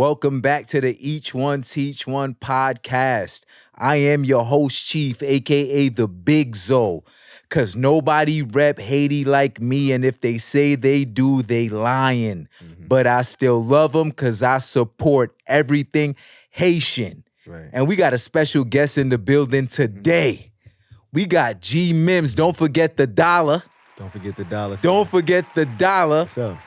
Welcome back to the E1T1 Podcast. I am your host, Chief, a.k.a. the Big Zo, because nobody rep Haiti like me, and if they say they do, they lying. But I still love them because I support everything Haitian. Right. And we got a special guest in the building today. We got Gmims. Don't forget the dollar. Don't forget the dollar. Don't forget the dollar. What's up?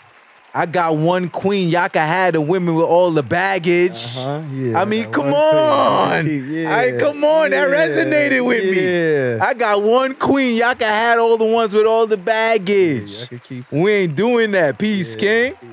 I got one queen. Y'all can have the women with all the baggage. Yeah. I mean, come on. Yeah. Come on. That resonated with me. I got one queen. Y'all can have all the ones with all the baggage. Yeah, I can keep. We ain't doing that. Peace, King. Peace,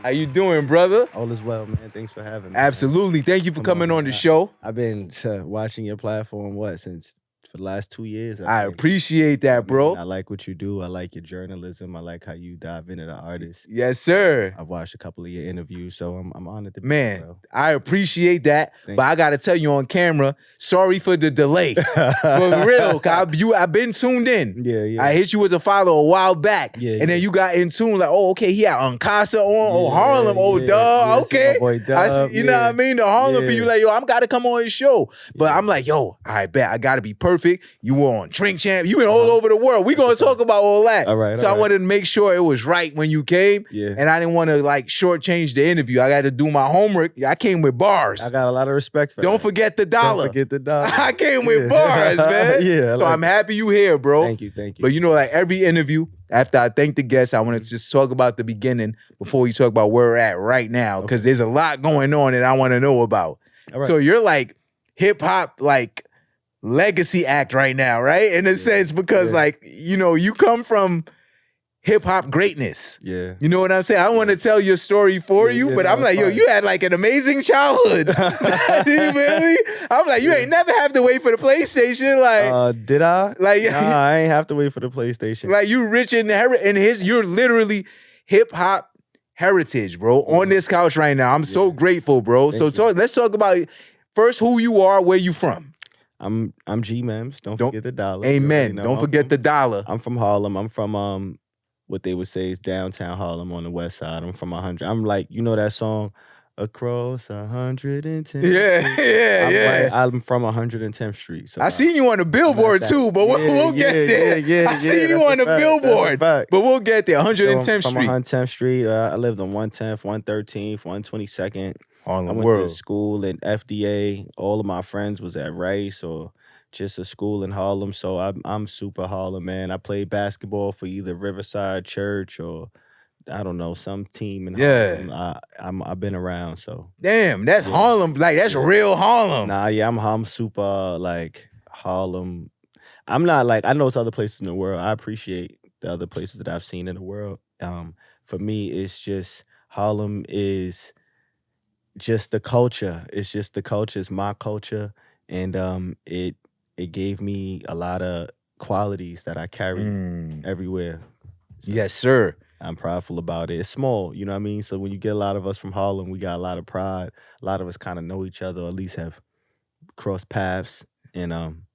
How you doing, brother? all is well, man. Thanks for having me. Absolutely. Thank you for coming on the show. I've been watching your platform, since for the last 2 years. I appreciate that, bro. I like what you do. I like your journalism. I like how you dive into the artists. Yes, sir. I've watched a couple of your interviews, so I'm honored to be Man, here, bro. I appreciate that, Thank but I got to tell you on camera, sorry for the delay. For real, I've been tuned in. Yeah. I hit you with a follow a while back, Yeah, and then you got in tune like, oh, okay, he had Uncasa on, Harlem, yeah, dog, okay. my boy I Dub, see, you know what I mean? The Harlem Yeah. people like, yo, I'm got to come on his show. But Yeah. I'm like, yo, all right, bet, I got to be perfect. You were on Drink Champ. You been all over the world. We going to talk about all that. All right, So all I right. wanted to make sure it was right when you came. Yeah. And I didn't want to like shortchange the interview. I got to do my homework. I came with bars. I got a lot of respect for Don't that. forget the dollar. Don't forget the dollar. I came with Yeah. bars, man. Yeah. So I'm happy you here, bro. Thank you. But you know, like every interview, after I thank the guests, I want to just talk about the beginning before we talk about where we're at right now, because there's a lot going on that I want to know about. All right. So you're like hip hop, like legacy act right now, right? In a sense, because like, you know, you come from hip hop greatness. Yeah. You know what I'm saying? I want to tell your story for Yeah, you, yeah, but no, I'm like, it's yo, fine. you had like an amazing childhood. You feel me? I'm like, you ain't never have to wait for the PlayStation. Like, Did I? like, Nah, I ain't have to wait for the PlayStation. like you rich in you're literally hip hop heritage, bro. On this couch right now. I'm so grateful, bro. Thank you. Let's talk about first who you are, where you from. I'm Gmims. Don't forget the dollar. Amen. Don't forget the dollar. I'm from Harlem. I'm from what they would say is downtown Harlem on the west side. I'm from 100. I'm like, you know that song, Across 110th. Yeah. I'm from 110th Street. So I seen you on the billboard that- too, but we'll get there. I seen you on the billboard, but we'll get there. 110th From Street. 110th Street. I lived on 110th, 113th, 122nd. I Harlem went World. to school in FDA. All of my friends was at Rice or just a school in Harlem. So I'm super Harlem, man. I played basketball for either Riverside Church or I don't know, some team in Harlem. I've been around, so. Damn, that's Harlem. Like, that's real Harlem. Nah, yeah, I'm super like Harlem. I'm not like, I know it's other places in the world. I appreciate the other places that I've seen in the world. For me, it's just Harlem is just the culture. It's just the culture. It's my culture. And it gave me a lot of qualities that I carry everywhere. So Yes, sir. I'm prideful about it. It's small, you know what I mean? So when you get a lot of us from Harlem, we got a lot of pride. A lot of us kind of know each other, or at least have crossed paths. And I'm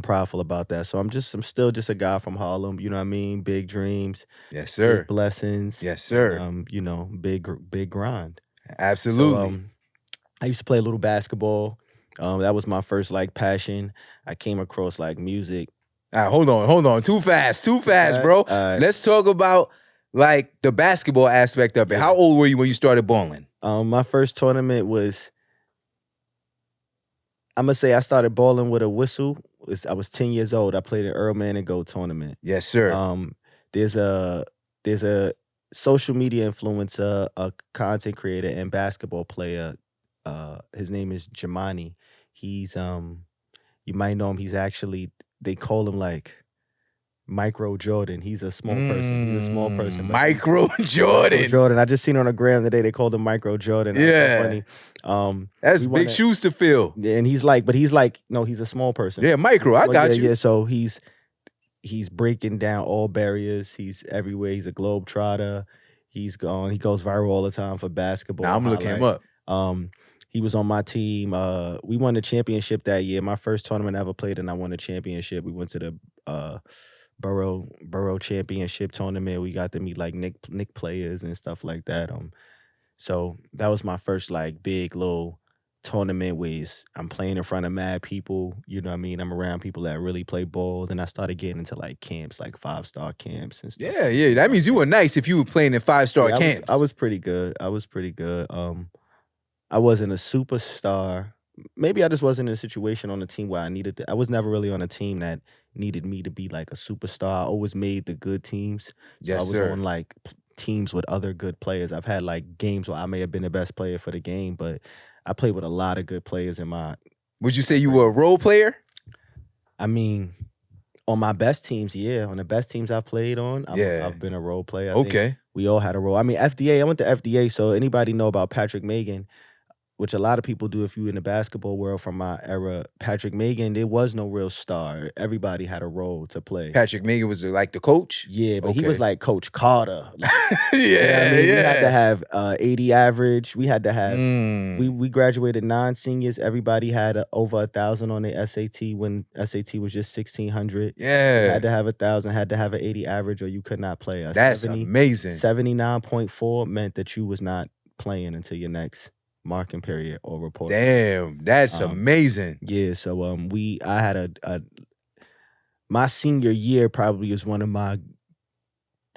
prideful about that. So I'm still just a guy from Harlem, you know what I mean? Big dreams, Yes, sir. big blessings. Yes, sir. And, you know, big grind. Absolutely. So, I used to play a little basketball. That was my first like passion. I came across like music. All right, hold on. Too fast, bro. right. Let's talk about like the basketball aspect of it. Yeah. How old were you when you started balling? My first tournament was, I'm gonna say I started balling with a whistle. I was 10 years old. I played an Earl Man and Go tournament. Yes, sir. There's a social media influencer, a content creator, and basketball player. His name is Jamani. He's you might know him. He's actually, they call him like Micro Jordan. He's a small person. He's a small person. but Micro Jordan. Micro Jordan. I just seen on the gram today they called him Micro Jordan. That's Yeah. so funny. That's he big wanna- shoes to fill. And he's no, he's a small person. Yeah, micro. I got you. Yeah, so he's breaking down all barriers. He's everywhere. He's a globetrotter. He goes viral all the time for basketball. Now I'm looking him up. He was on my team. We won the championship that year. My first tournament I ever played, and I won the championship. We went to the borough championship tournament. We got to meet like Nick players and stuff like that. So that was my first like big little tournament where I'm playing in front of mad people. You know what I mean? I'm around people that really play ball. Then I started getting into like camps, like 5-star camps and stuff. Yeah. That means you were nice if you were playing in 5-star camps. I was pretty good. I wasn't a superstar. Maybe I just wasn't in a situation on the team where I was never really on a team that needed me to be like a superstar. I always made the good teams. So I was on like teams with other good players. I've had like games where I may have been the best player for the game, but I played with a lot of good players in my. Would you say you were a role player? I mean, on my best teams, yeah. On the best teams I played on, I've been a role player. I think we all had a role. I mean, FDA, I went to FDA, so anybody know about Patrick Megan, which a lot of people do if you in the basketball world from my era. Patrick Megan, there was no real star. Everybody had a role to play. Patrick Megan was like the coach? Yeah, but he was like Coach Carter. Like, yeah, you know what I mean? We had to have 80 average. We had to have, Mm. we graduated 9 seniors. Everybody had over 1,000 on their SAT when SAT was just 1,600. Yeah. Had to have 1,000, had to have an 80 average or you could not play. That's amazing. 79.4 meant that you was not playing until your next marking period or report. Damn, that's amazing. Yeah, so I had my senior year probably was one of my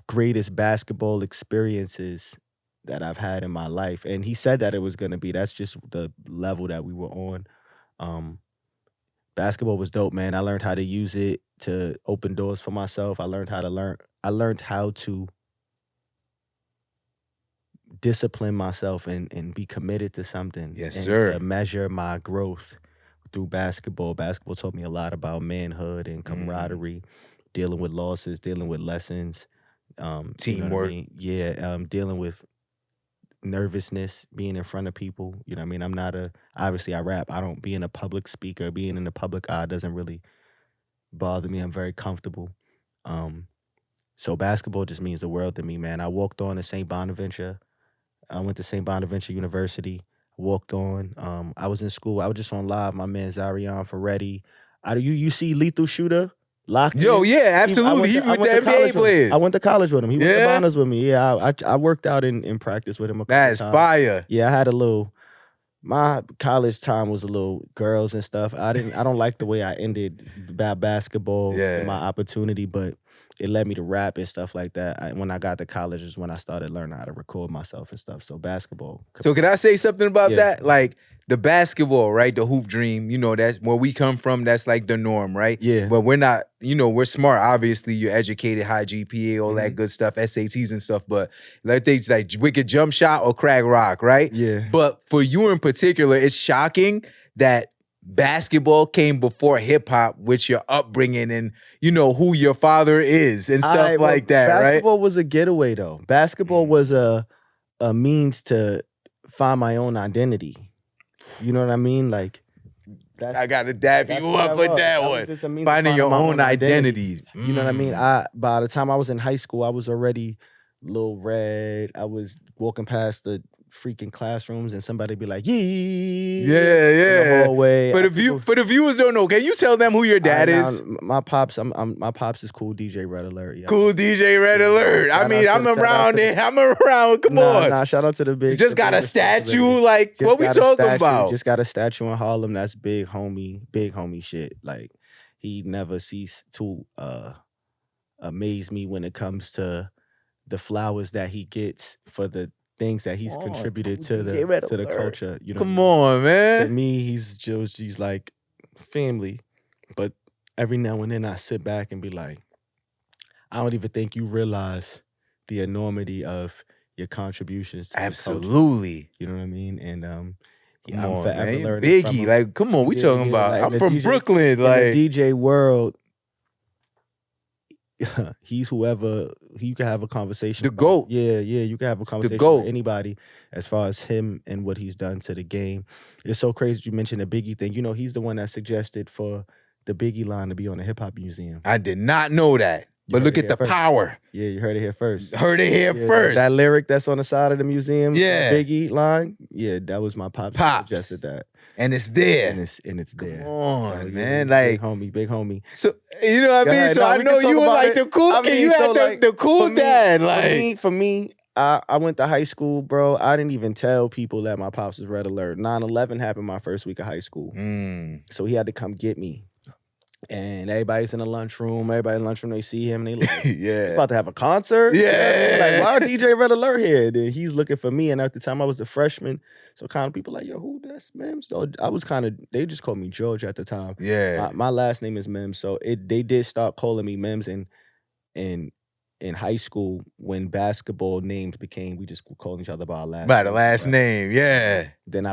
greatest basketball experiences that I've had in my life. And he said that it was gonna be. That's just the level that we were on. Basketball was dope, man. I learned how to use it to open doors for myself. I learned how to discipline myself and be committed to something. Yes, and sir. To measure my growth through basketball. Basketball taught me a lot about manhood and camaraderie, dealing with losses, dealing with lessons, teamwork. You know what I mean? Yeah, dealing with nervousness, being in front of people. You know what I mean? Obviously I rap. I don't being a public speaker, being in the public eye doesn't really bother me. I'm very comfortable. So basketball just means the world to me, man. I walked on to St. Bonaventure. I went to St. Bonaventure University, walked on. I was in school. I was just on live. My man Zarion Ferretti. You see Lethal Shooter? Locked Yo, in? yeah, absolutely. He with the NBA players. I went to college with him. He went to Bonas with me. Yeah, I worked out in practice with him a couple That's times. fire. Yeah, I had my college time was a little girls and stuff. I don't like the way I ended basketball, my opportunity, but it led me to rap and stuff like that. When I got to college is when I started learning how to record myself and stuff. So basketball. So can I say something about that? Like the basketball, right? The hoop dream, that's where we come from. That's like the norm, right? Yeah. But we're not, we're smart. Obviously, you're educated, high GPA, all that good stuff, SATs and stuff. But like things like wicked jump shot or crack rock, right? Yeah. But for you in particular, it's shocking that basketball came before hip hop, with your upbringing and who your father is and stuff like that, right? Basketball was a getaway though. Basketball was a means to find my own identity. You know what I mean? Like I gotta dap you up with that one. Finding your own identity. You know what I mean? By the time I was in high school, I was already Lil Red. I was walking past the freaking classrooms and somebody be like, yeah. In the hallway. For the viewers don't know, can you tell them who your dad is? My pops, my pops is Kool DJ Red Alert. Yeah. Kool DJ Red Alert. I mean, I'm around it. I'm around. Come on. Nah, shout out to the big. You just got a statue. Like, what we talking about? Just got a statue in Harlem. That's big homie shit. Like, he never ceased to amaze me when it comes to the flowers that he gets for the things that he's contributed to the culture. Come on, man. To me, he's like family. But every now and then I sit back and be like, I don't even think you realize the enormity of your contributions to absolutely. You know what I mean? And I'm forever learning. Biggie, like, come on, we talking about. Like, I'm from Brooklyn, like in the DJ world. He's whoever you can have a conversation. The GOAT. Yeah, you can have a conversation with anybody as far as him and what he's done to the game. It's so crazy that you mentioned the Biggie thing. He's the one that suggested for the Biggie line to be on the Hip Hop Museum. I did not know that. But look at the power. Yeah, you heard it here first. Heard it here first. That lyric that's on the side of the museum, Biggie line. Yeah, that was my pops. Suggested that. And it's there. And it's there. Come on, man. Like big homie. So what I mean? So I know you were like the cool kid. You had the cool dad. Like for me, I went to high school, bro. I didn't even tell people that my pops was Red Alert. 9/11 happened my first week of high school. So he had to come get me. And everybody's in the lunchroom. Everybody in the lunchroom, they see him, and they like, Yeah. about to have a concert? You know what I mean? Yeah. Like, why DJ Red Alert here? And then he's looking for me, and at the time I was a freshman, so kind of people like, yo, who that's Mims? So I was kind of, they just called me George at the time. Yeah. My last name is Mims, so they did start calling me Mims, and in high school when basketball names became, we just called each other by our last By the name, last right? name, yeah. Then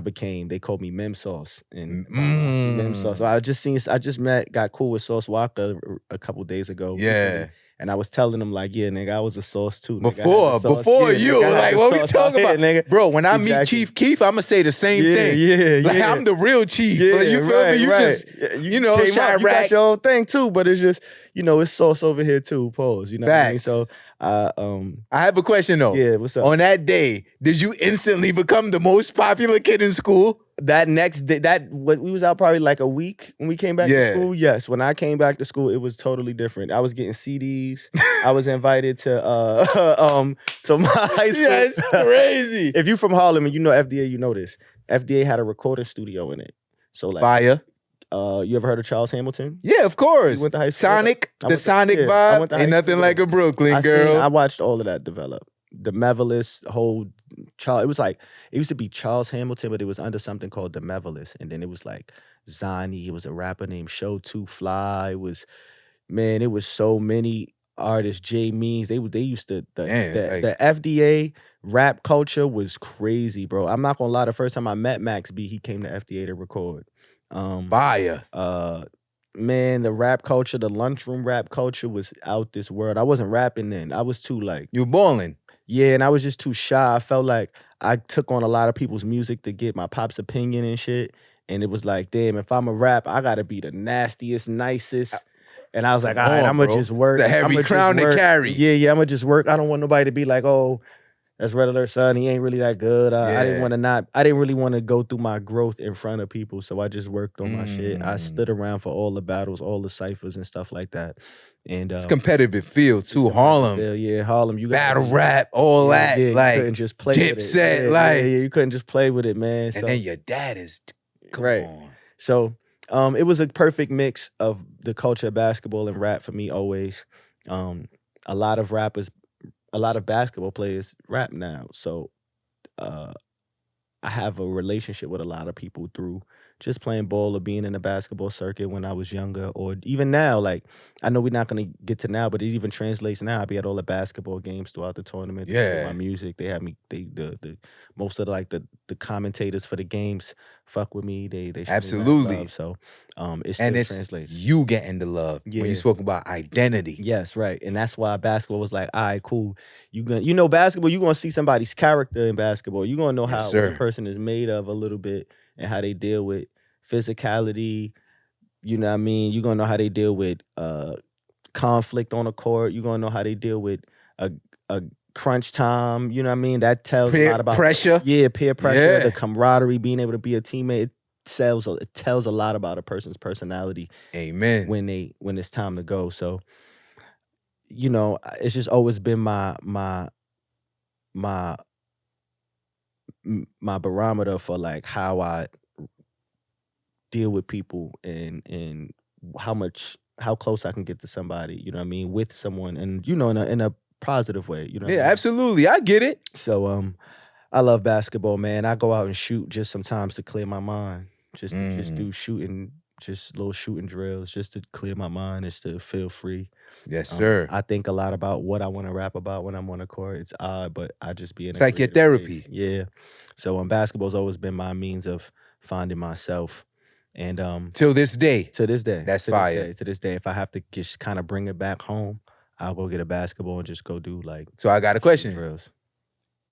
they called me Mim Sauce, and Mm. Mim Sauce. So I just got cool with Sauce Walker a couple days ago. Yeah. Recently, and I was telling him like, yeah, nigga, I was a Sauce too. Nigga. Before Yeah, you, nigga, I had like the what we sauce talking out about, here, nigga. bro? When I Exactly. meet Chief Keef, I'ma say the same thing. Yeah, Like I'm the real Chief. Yeah, Like, you feel me? You just, you know, came out, you Chirac. got your own thing too, but it's just, you know, it's Sauce over here too. Pause. You know what I mean? Facts. So I have a question though. yeah, what's up? On that day, did you instantly become the most popular kid in school? That next day, we was out probably like a week when we came back to school. Yes, when I came back to school, it was totally different. I was getting CDs. I was invited to so my high school. Yeah, it's crazy. If you from Harlem and you know FDA, you know this. FDA had a recording studio in it. So like Fire. You ever heard of Charles Hamilton? Yeah, of course. You went to high school? Sonic, I the went to- Sonic yeah, I went vibe. to Ain't high nothing school like a Brooklyn I girl. watched all of that develop. The Mevelis, the whole Charles. It was like it used to be Charles Hamilton, but it was under something called the Mevelis, and then it was like Zani. It was a rapper named Show Too Fly. It was so many artists. Gmims. They used to the FDA rap culture was crazy, bro. I'm not gonna lie. The first time I met Max B, he came to FDA to record. Fire. Man, the rap culture, the lunchroom rap culture was out this world. I wasn't rapping then. I was too like, You balling. yeah, and I was just too shy. I felt like I took on a lot of people's music to get my pop's opinion and shit. And it was like, damn, if I'm a rap, I gotta be the nastiest, nicest. And I was like, all right, I'm gonna just work. It's a heavy crown to carry. Yeah, I'm gonna just work. I don't want nobody to be like, oh, that's Red Alert son. He ain't really that good. I didn't really want to go through my growth in front of people. So I just worked on my shit. I stood around for all the battles, all the ciphers and stuff like that. And It's competitive field too. Harlem. Yeah, Harlem. You Battle rap, all that. Yeah, you like couldn't just play with it. Dipset, Yeah, you couldn't just play with it, man. So, and then your dad is come Right. on. So it was a perfect mix of the culture of basketball and rap for me always. A lot of basketball players rap now. So I have a relationship with a lot of people through just playing ball or being in the basketball circuit when I was younger, or even now. Like, I know we're not gonna get to now, but it even translates now. I be at all the basketball games throughout the tournament. They play Yeah. my music. They have me. The most of the commentators for the games fuck with me. They show me mad Absolutely. love. So it still And it's translates. you getting the love when Yeah. you spoke about identity. Yes, right. And that's why basketball was like, all right, cool. Basketball, you're gonna see somebody's character in basketball. You're gonna know Yes, what a sir. person is made of a little bit and how they deal with physicality. You know what I mean? You're gonna know how they deal with conflict on the court. You're gonna know how they deal with a crunch time. You know what I mean? That tells a lot about pressure. Yeah, peer pressure, Yeah. the camaraderie, being able to be a teammate. It tells a lot about a person's personality Amen. when it's time to go. So, it's just always been my barometer for like how I deal with people and how close I can get to somebody, you know what I mean, with someone, and in a positive way, you know what I Yeah, mean? absolutely. I get it. So I love basketball, man. I go out and shoot just sometimes to clear my mind. Just do shooting, just little shooting drills, just to clear my mind, just to feel free. Yes, sir. I think a lot about what I want to rap about when I'm on the court. It's odd, but I just be in It's a like your creative therapy. space. Yeah. So basketball's always been my means of finding myself. And Till this day. to this day. That's to fire. To this day, if I have to just kind of bring it back home, I'll go get a basketball and just go do like So I got a question. drills.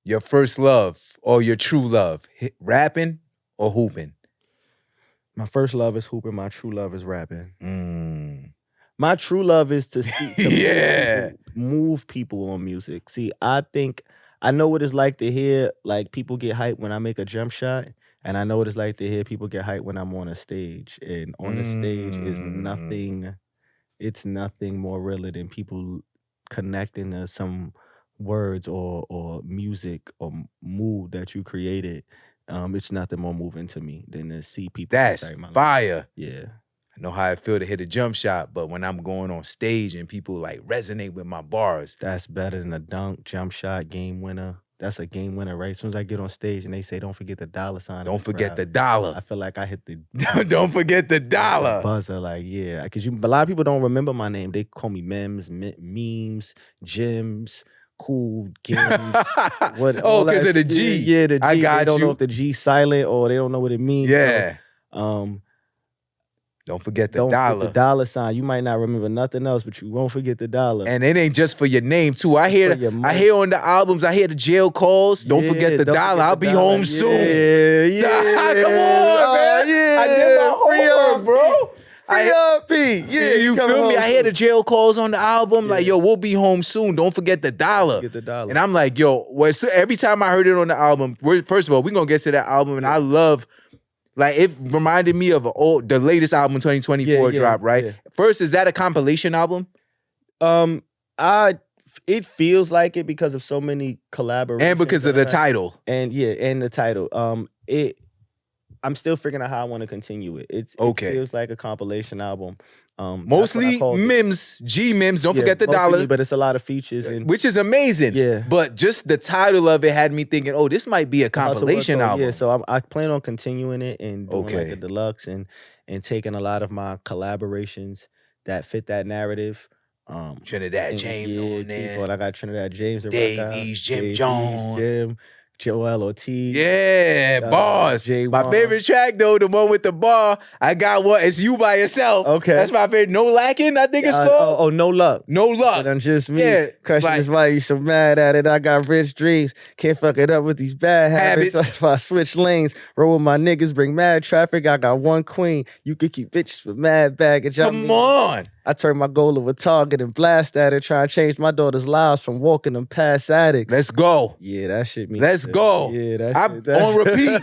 Your first love or your true love, rapping or hooping? My first love is hooping. My true love is rapping. Mm. My true love is to see Yeah. move people on music. See, I think I know what it's like to hear like people get hyped when I make a jump shot, and I know what it's like to hear people get hyped when I'm on a stage. And on the stage is nothing. It's nothing more realer than people connecting to some words or music or mood that you created, it's nothing more moving to me than to see people That's impact my life. fire. Yeah. I know how I feel to hit a jump shot, but when I'm going on stage and people like resonate with my bars, That's better than a dunk, jump shot, game winner. That's a game winner, right? As soon as I get on stage and they say, don't forget the dollar sign. in don't the forget crowd, the dollar. I feel like I hit the Don't forget the the dollar. buzzer. Like, yeah. Because a lot of people don't remember my name. They call me Gmims, Memes, Gmims, Kool, Gmims. Oh, because of the G. Yeah, the G. I got They don't you. know if the G silent or they don't know what it means. Yeah. So, don't forget the don't dollar. forget the dollar sign. You might not remember nothing else, but you won't forget the dollar. And it ain't just for your name too. I It's hear for your money. I hear on the albums, I hear the jail calls. Don't forget the don't dollar. forget I'll the be dollar. home soon. Yeah, Come on, man. Yeah, I did my free homework, up, bro. Free up, P. Yeah, you coming feel me? home I hear soon. the jail calls on the album. Like, Yeah. yo, we'll be home soon. Don't forget the dollar. Get the dollar. And I'm like, yo, so every time I heard it on the album, first of all, we're gonna get to that album, and I love, like, it reminded me of the latest album, 2024 drop, right? yeah. First, is that a compilation album? It feels like it because of so many collaborations. And because of the that I- title. And the title. I'm still figuring out how I want to continue it. It Okay. feels like a compilation album. Mostly Gmims, Gmims, don't forget the mostly dollar. me, but it's a lot of features and Which is amazing. Yeah. But just the title of it had me thinking, oh, this might be a compilation album. Yeah, so I plan on continuing it and doing like Okay. a deluxe and taking a lot of my collaborations that fit that narrative. Trinidad and James on there. I got Trinidad James, Davies, Jim Jones. Jim, Joel Ortiz. Yeah, bars. J1. My favorite track though, the one with the bar. I got one. It's You by Yourself. Okay. That's my favorite. No Lacking, I think it's called. No luck. No Luck. And just me. Yeah, Crushing like- is why you so mad at it. I got rich dreams. Can't fuck it up with these bad habits. Habits. If I switch lanes, roll with my niggas, bring mad traffic. I got one queen. You could keep bitches with mad baggage. Come on. I turn my goal of a target and blast at it. Try and change my daughter's lives from walking them past addicts. Let's go. Yeah, that shit means Let's go. Yeah, that I'm shit. on repeat.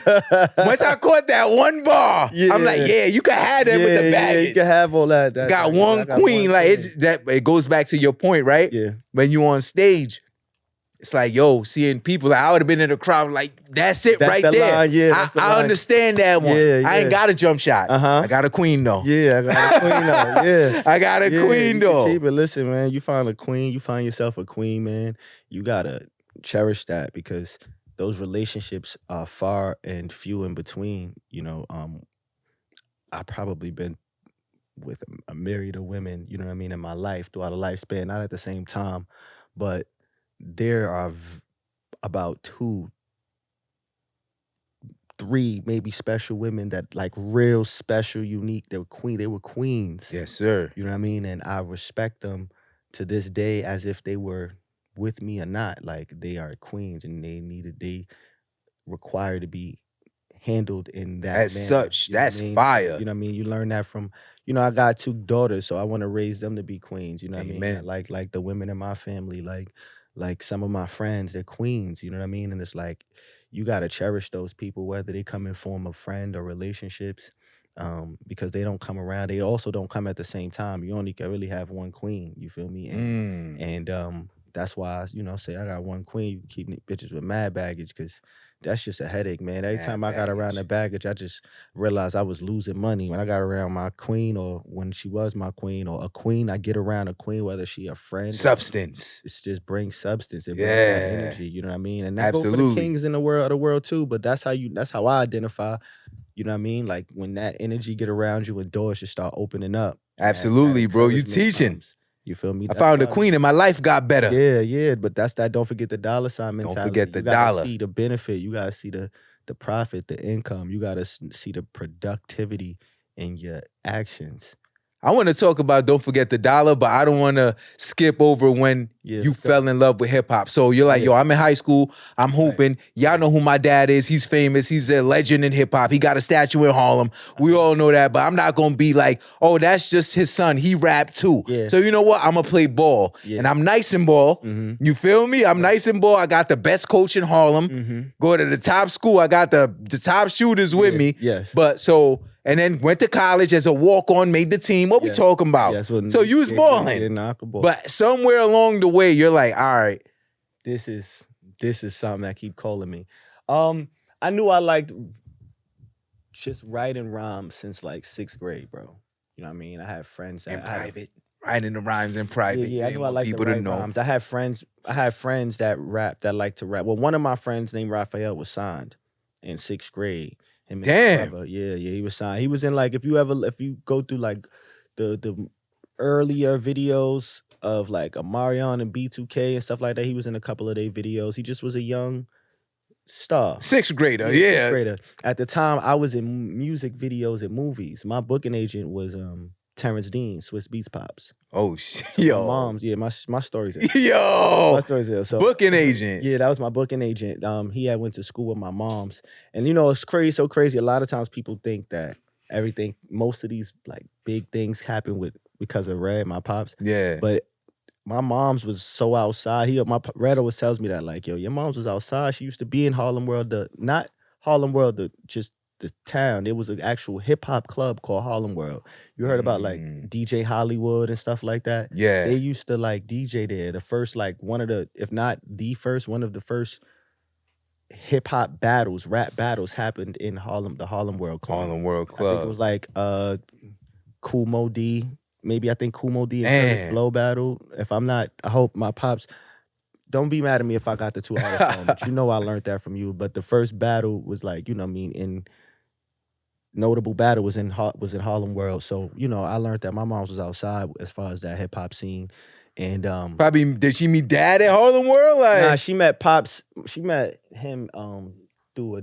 Once I caught that one bar, I'm like, yeah, you can have that with the baggage. Yeah, you can have all that. Got one queen. Like it goes back to your point, right? Yeah. When you on stage, it's like, yo, seeing people, like, I would have been in the crowd, like, that's it right the there. line, yeah, that's the I line. understand that one. Yeah, I ain't yeah. got a jump shot. Uh-huh. I got a queen though. Yeah, I got a queen though. Yeah. I got a Yeah, queen you though. can keep it. Listen, man, you find a queen, you find yourself a queen, man. You gotta cherish that because those relationships are far and few in between. You know, I've probably been with a myriad of women, you know what I mean, in my life throughout a lifespan, not at the same time, but there are about 2, 3 maybe special women that like real special, unique. They were queens. Yes, sir. You know what I mean? And I respect them to this day as if they were with me or not. Like they are queens and they require to be handled in that As manner. such, You know what I that's mean? fire. You know what I mean? You learn that from, I got 2 daughters, so I want to raise them to be queens. You know what I mean? Amen. Like the women in my family, like some of my friends, they're queens. You know what I mean? And it's like, you got to cherish those people, whether they come in form of friend or relationships, because they don't come around. They also don't come at the same time. You only can really have one queen. You feel me? And that's why I, say I got one queen. You keep bitches with mad baggage because that's just a headache, man. Every Mad time I got around the baggage, I just realized I was losing money. When I got around my queen or when she was my queen or a queen, I get around a queen, whether she a friend. Substance. It just brings substance. It brings Yeah. that energy. You know what I mean? And that goes for the Absolutely. kings in the world too. But that's how I identify. You know what I mean? Like when that energy get around you and doors just start opening up. Absolutely, that bro. You encouragement teaching. comes. You feel me? I found a why- queen and my life got better. Yeah. But that's that don't forget the dollar sign Don't mentality. forget the you gotta dollar. see the benefit. You gotta see the profit, the income. You gotta see the productivity in your actions. I want to talk about Don't Forget the Dollar, but I don't want to skip over when Yeah, you let's go. fell in love with hip hop. So you're like, Yeah. yo, I'm in high school, I'm hooping. Y'all know who my dad is. He's famous. He's a legend in hip hop. He got a statue in Harlem. We all know that, but I'm not going to be like, oh, that's just his son. He rapped too. Yeah. So you know what? I'm going to play ball. Yeah. And I'm nice in ball. Mm-hmm. You feel me? I'm nice in ball. I got the best coach in Harlem. Mm-hmm. Go to the top school. I got the top shooters with me. Yes. But so, and then went to college as a walk-on, made the team. What we Yeah. talking about? Yes, well, So you was balling. Yeah, nah, I could ball. But somewhere along the way, you're like, all right, this is something that keep calling me. I knew I liked just writing rhymes since like 6th grade, bro. You know what I mean? I had friends that In private. Writing the rhymes in private. Yeah, I You knew didn't I want liked to people to write know. rhymes. I had friends that rap that like to rap. Well, one of my friends named Raphael was signed in 6th grade. Him and his Damn. brother. Yeah, he was signed. He was in like if you go through like the earlier videos of like Amarion and B2K and stuff like that, he was in a couple of their videos. He just was a young star. 6th grader, Yeah, 6th yeah. grader. At the time, I was in music videos and movies. My booking agent was Terrence Dean, Swiss Beats Pops. Oh shit. So Yo. my mom's, yeah, my story's there. Yo. My story's there. So Booking agent. Yeah, that was my booking agent. He had went to school with my mom's. And you know, it's crazy, so crazy. A lot of times people think that most of these like big things happen because of Red, my pops. Yeah. But my mom's was so outside. Red always tells me that, like, yo, your mom's was outside. She used to be in Harlem World, not Harlem World, just the town. There was an actual hip hop club called Harlem World. You heard about like DJ Hollywood and stuff like that? Yeah. They used to like DJ there. The first, like one of the, if not the first, one of the first hip hop battles, rap battles happened in Harlem, the Harlem World Club. Harlem World I Club. think it was like Kool D. Maybe I think Kool D and Curtis Blow battle. If I'm not, I hope my pops don't be mad at me if I got the two artists wrong, but you know I learned that from you. But the first battle was like, you know what I mean, in notable battle was in Harlem World. So, you know, I learned that my mom was outside as far as that hip hop scene. And probably did she meet dad at Harlem World? Like, nah, she met Pops. She met him through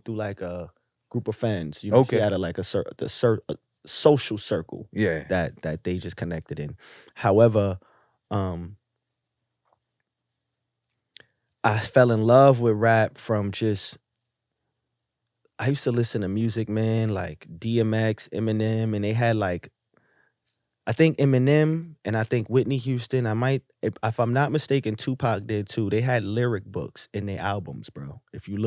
like a group of friends. You know, Okay. She had a social circle. Yeah. That they just connected in. However, I fell in love with rap from just, I used to listen to music, man, like DMX, Eminem, and they had like, I think Eminem and I think Whitney Houston, if I'm not mistaken, Tupac did too. They had lyric books in their albums, bro. If you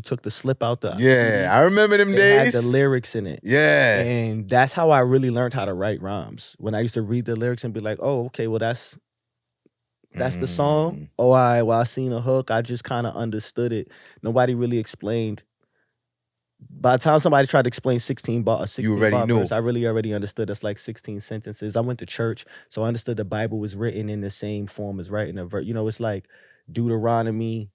took the slip out the Yeah, I remember them days. Had the lyrics in it. Yeah. And that's how I really learned how to write rhymes. When I used to read the lyrics and be like, oh, okay, well that's the song. Oh, I seen a hook. I just kind of understood it. Nobody really explained. By the time somebody tried to explain 16 bar verse, I really already understood that's like 16 sentences. I went to church, so I understood the Bible was written in the same form as writing a verse. You know, it's like Deuteronomy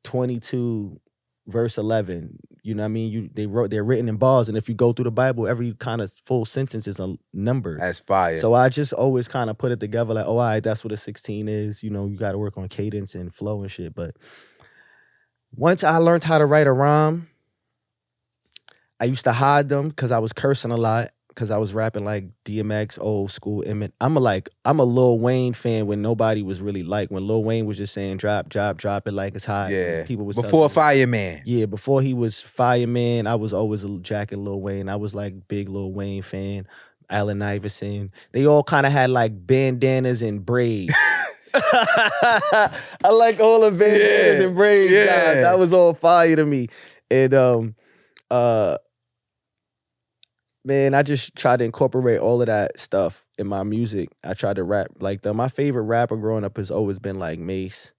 22 verse 11. You know what I mean? They're written in bars, and if you go through the Bible, every kind of full sentence is a number. That's fire. So I just always kind of put it together like, oh, all right, that's what a 16 is. You know, you got to work on cadence and flow and shit. But once I learned how to write a rhyme, I used to hide them because I was cursing a lot because I was rapping like DMX, old school Eminem. I'm a Lil Wayne fan when nobody was really when Lil Wayne was just saying drop it like it's hot. Yeah. People was before Fireman. Yeah, before he was Fireman, I was always jacking Lil Wayne. I was like big Lil Wayne fan. Allen Iverson. They all kind of had like bandanas and braids. I like all the bandanas and braids. Yeah. That was all fire to me. And man, I just tried to incorporate all of that stuff in my music. I tried to rap like my favorite rapper growing up has always been like Mace.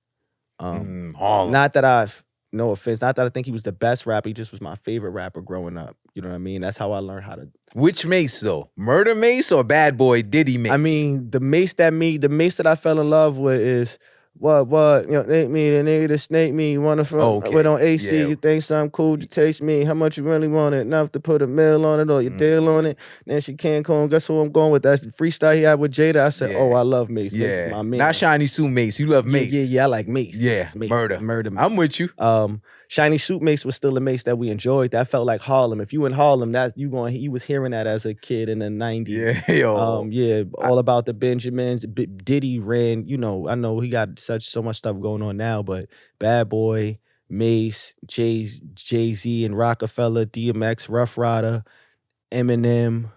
Not that no offense, not that I think he was the best rapper. He just was my favorite rapper growing up. You know what I mean? That's how I learned how to. Which Mace though? Murder Mace or Bad Boy Diddy Mace? I mean, the Mace that I fell in love with is. What, you know, snake me, the nigga that snake me, wanna went on AC, You think something cool, you taste me, how much you really want it, enough to put a mill on it or your deal on it, then she can't come, guess who I'm going with, that's the freestyle he had with Jada, I said, oh, I love Mace, Mace is my man. Not Shiny Suit Mace, you love Mace. Yeah, I like Mace. Yeah, Mace. Murder Mace. I'm with you. Shiny Suit Mace was still a Mace that we enjoyed. That felt like Harlem. If you in Harlem, you was hearing that as a kid in the 90s. Yeah, yo. All about the Benjamins. Diddy ran, you know, I know he got so much stuff going on now, but Bad Boy, Mace, Jay-Z and Rockefeller, DMX, Rough Rider, Eminem.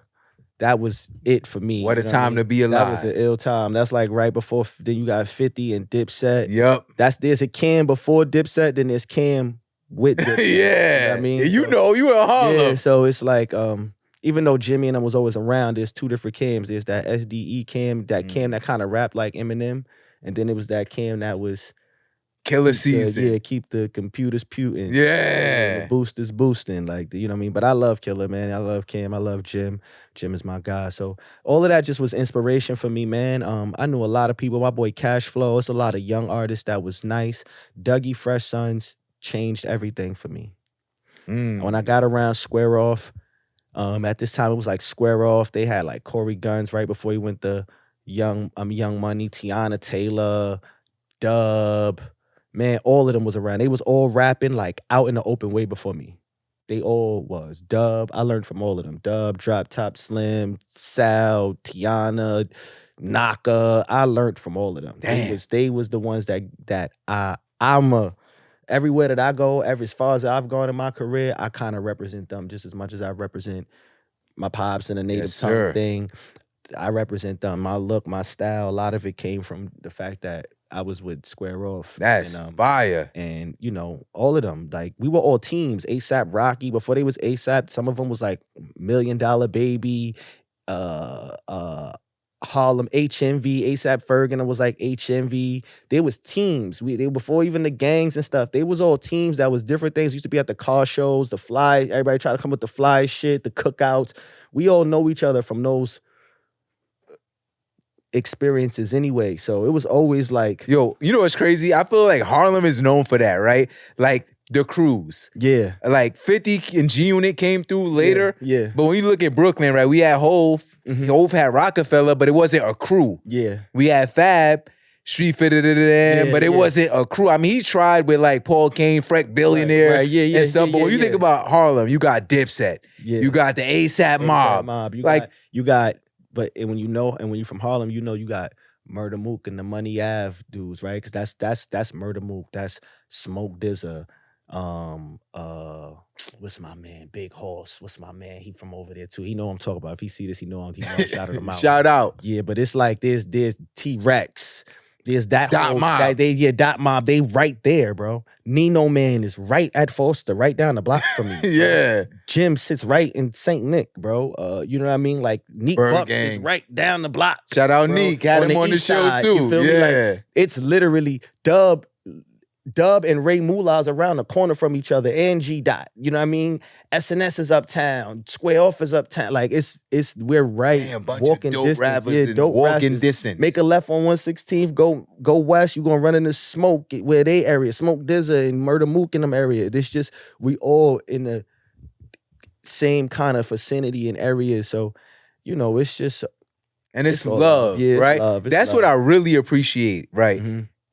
That was it for me. What a time to be alive. That was an ill time. That's like right before, then you got 50 and Dipset. Yep. There's a Cam before Dipset, then there's Cam with Dipset. Yeah. You know what I mean? You know, you in Harlem. Yeah, so it's like, even though Jimmy and I was always around, there's two different Cams. There's that SDE Cam, that Cam that kind of rapped like Eminem, and then it was that Cam that was Killer season. keep the computers puting. And Yeah. the boosters boosting, like, you know what I mean? But I love Killer, man. I love Cam. I love Jim. Jim is my guy. So all of that just was inspiration for me, man. I knew a lot of people. My boy Cash Flow. It's a lot of young artists that was nice. Dougie Fresh Sons changed everything for me. When I got around Square Off, at this time it was like Square Off. They had like Corey Guns right before he went to Young Money, Tiana Taylor, Dub. Man, all of them was around. They was all rapping like out in the open way before me. They all was. Dub, I learned from all of them. Dub, Drop Top Slim, Sal, Tiana, Naka. I learned from all of them. Damn. They was the ones that everywhere that I go, as far as I've gone in my career, I kind of represent them just as much as I represent my pops and the native tongue thing. I represent them. My look, my style, a lot of it came from the fact that I was with Square Off. That's fire. And, you know, all of them, like, we were all teams. ASAP Rocky, before they was ASAP, some of them was like $1 Million Baby, Harlem, HMV, ASAP Ferguson was like HMV. They was teams. They before even the gangs and stuff. They was all teams that was different things. Used to be at the car shows, the fly. Everybody try to come with the fly shit, the cookouts. We all know each other from those experiences anyway. So it was always like, yo, you know what's crazy? I feel like Harlem is known for that, right? Like the crews. Yeah. Like 50 and G Unit came through later. Yeah. But when you look at Brooklyn, right, we had Hove. Hove had Rockefeller, but it wasn't a crew. Yeah. We had Fab, Street Fitted, but it wasn't a crew. I mean, he tried with like Paul Kane, Freck Billionaire, and stuff. But when you think about Harlem, you got Dipset. Yeah. You got the ASAP Mob. But when you know, and when you're from Harlem, you know you got Murder Mook and the Money Ave dudes, right? Because that's Murder Mook, that's Smoke Dizza. What's my man? Big Horse. What's my man? He from over there too. He know what I'm talking about. If he see this, he know I'm shout him out. Shout out. Yeah, but it's like there's T-Rex. There's that Dot whole Mob. Dot Mob. They right there, bro. Nino Man is right at Foster, right down the block from me. Yeah. Jim sits right in St. Nick, bro. You know what I mean? Like Neek Bucks is right down the block. Shout out Neek. Had him on the show too. You feel me? Like, it's literally Dub and Ray Moolah's around the corner from each other, and G Dot. You know what I mean? SNS is uptown, Square Off is uptown. Like we're right. Walking distance. Walking distance. Make a left on 116th, go west. You're gonna run into Smoke where they area, Smoke Dizza and Murder Mook in them area. This just we all in the same kind of vicinity and areas. So, you know, it's just and it's love, right? That's what I really appreciate, right?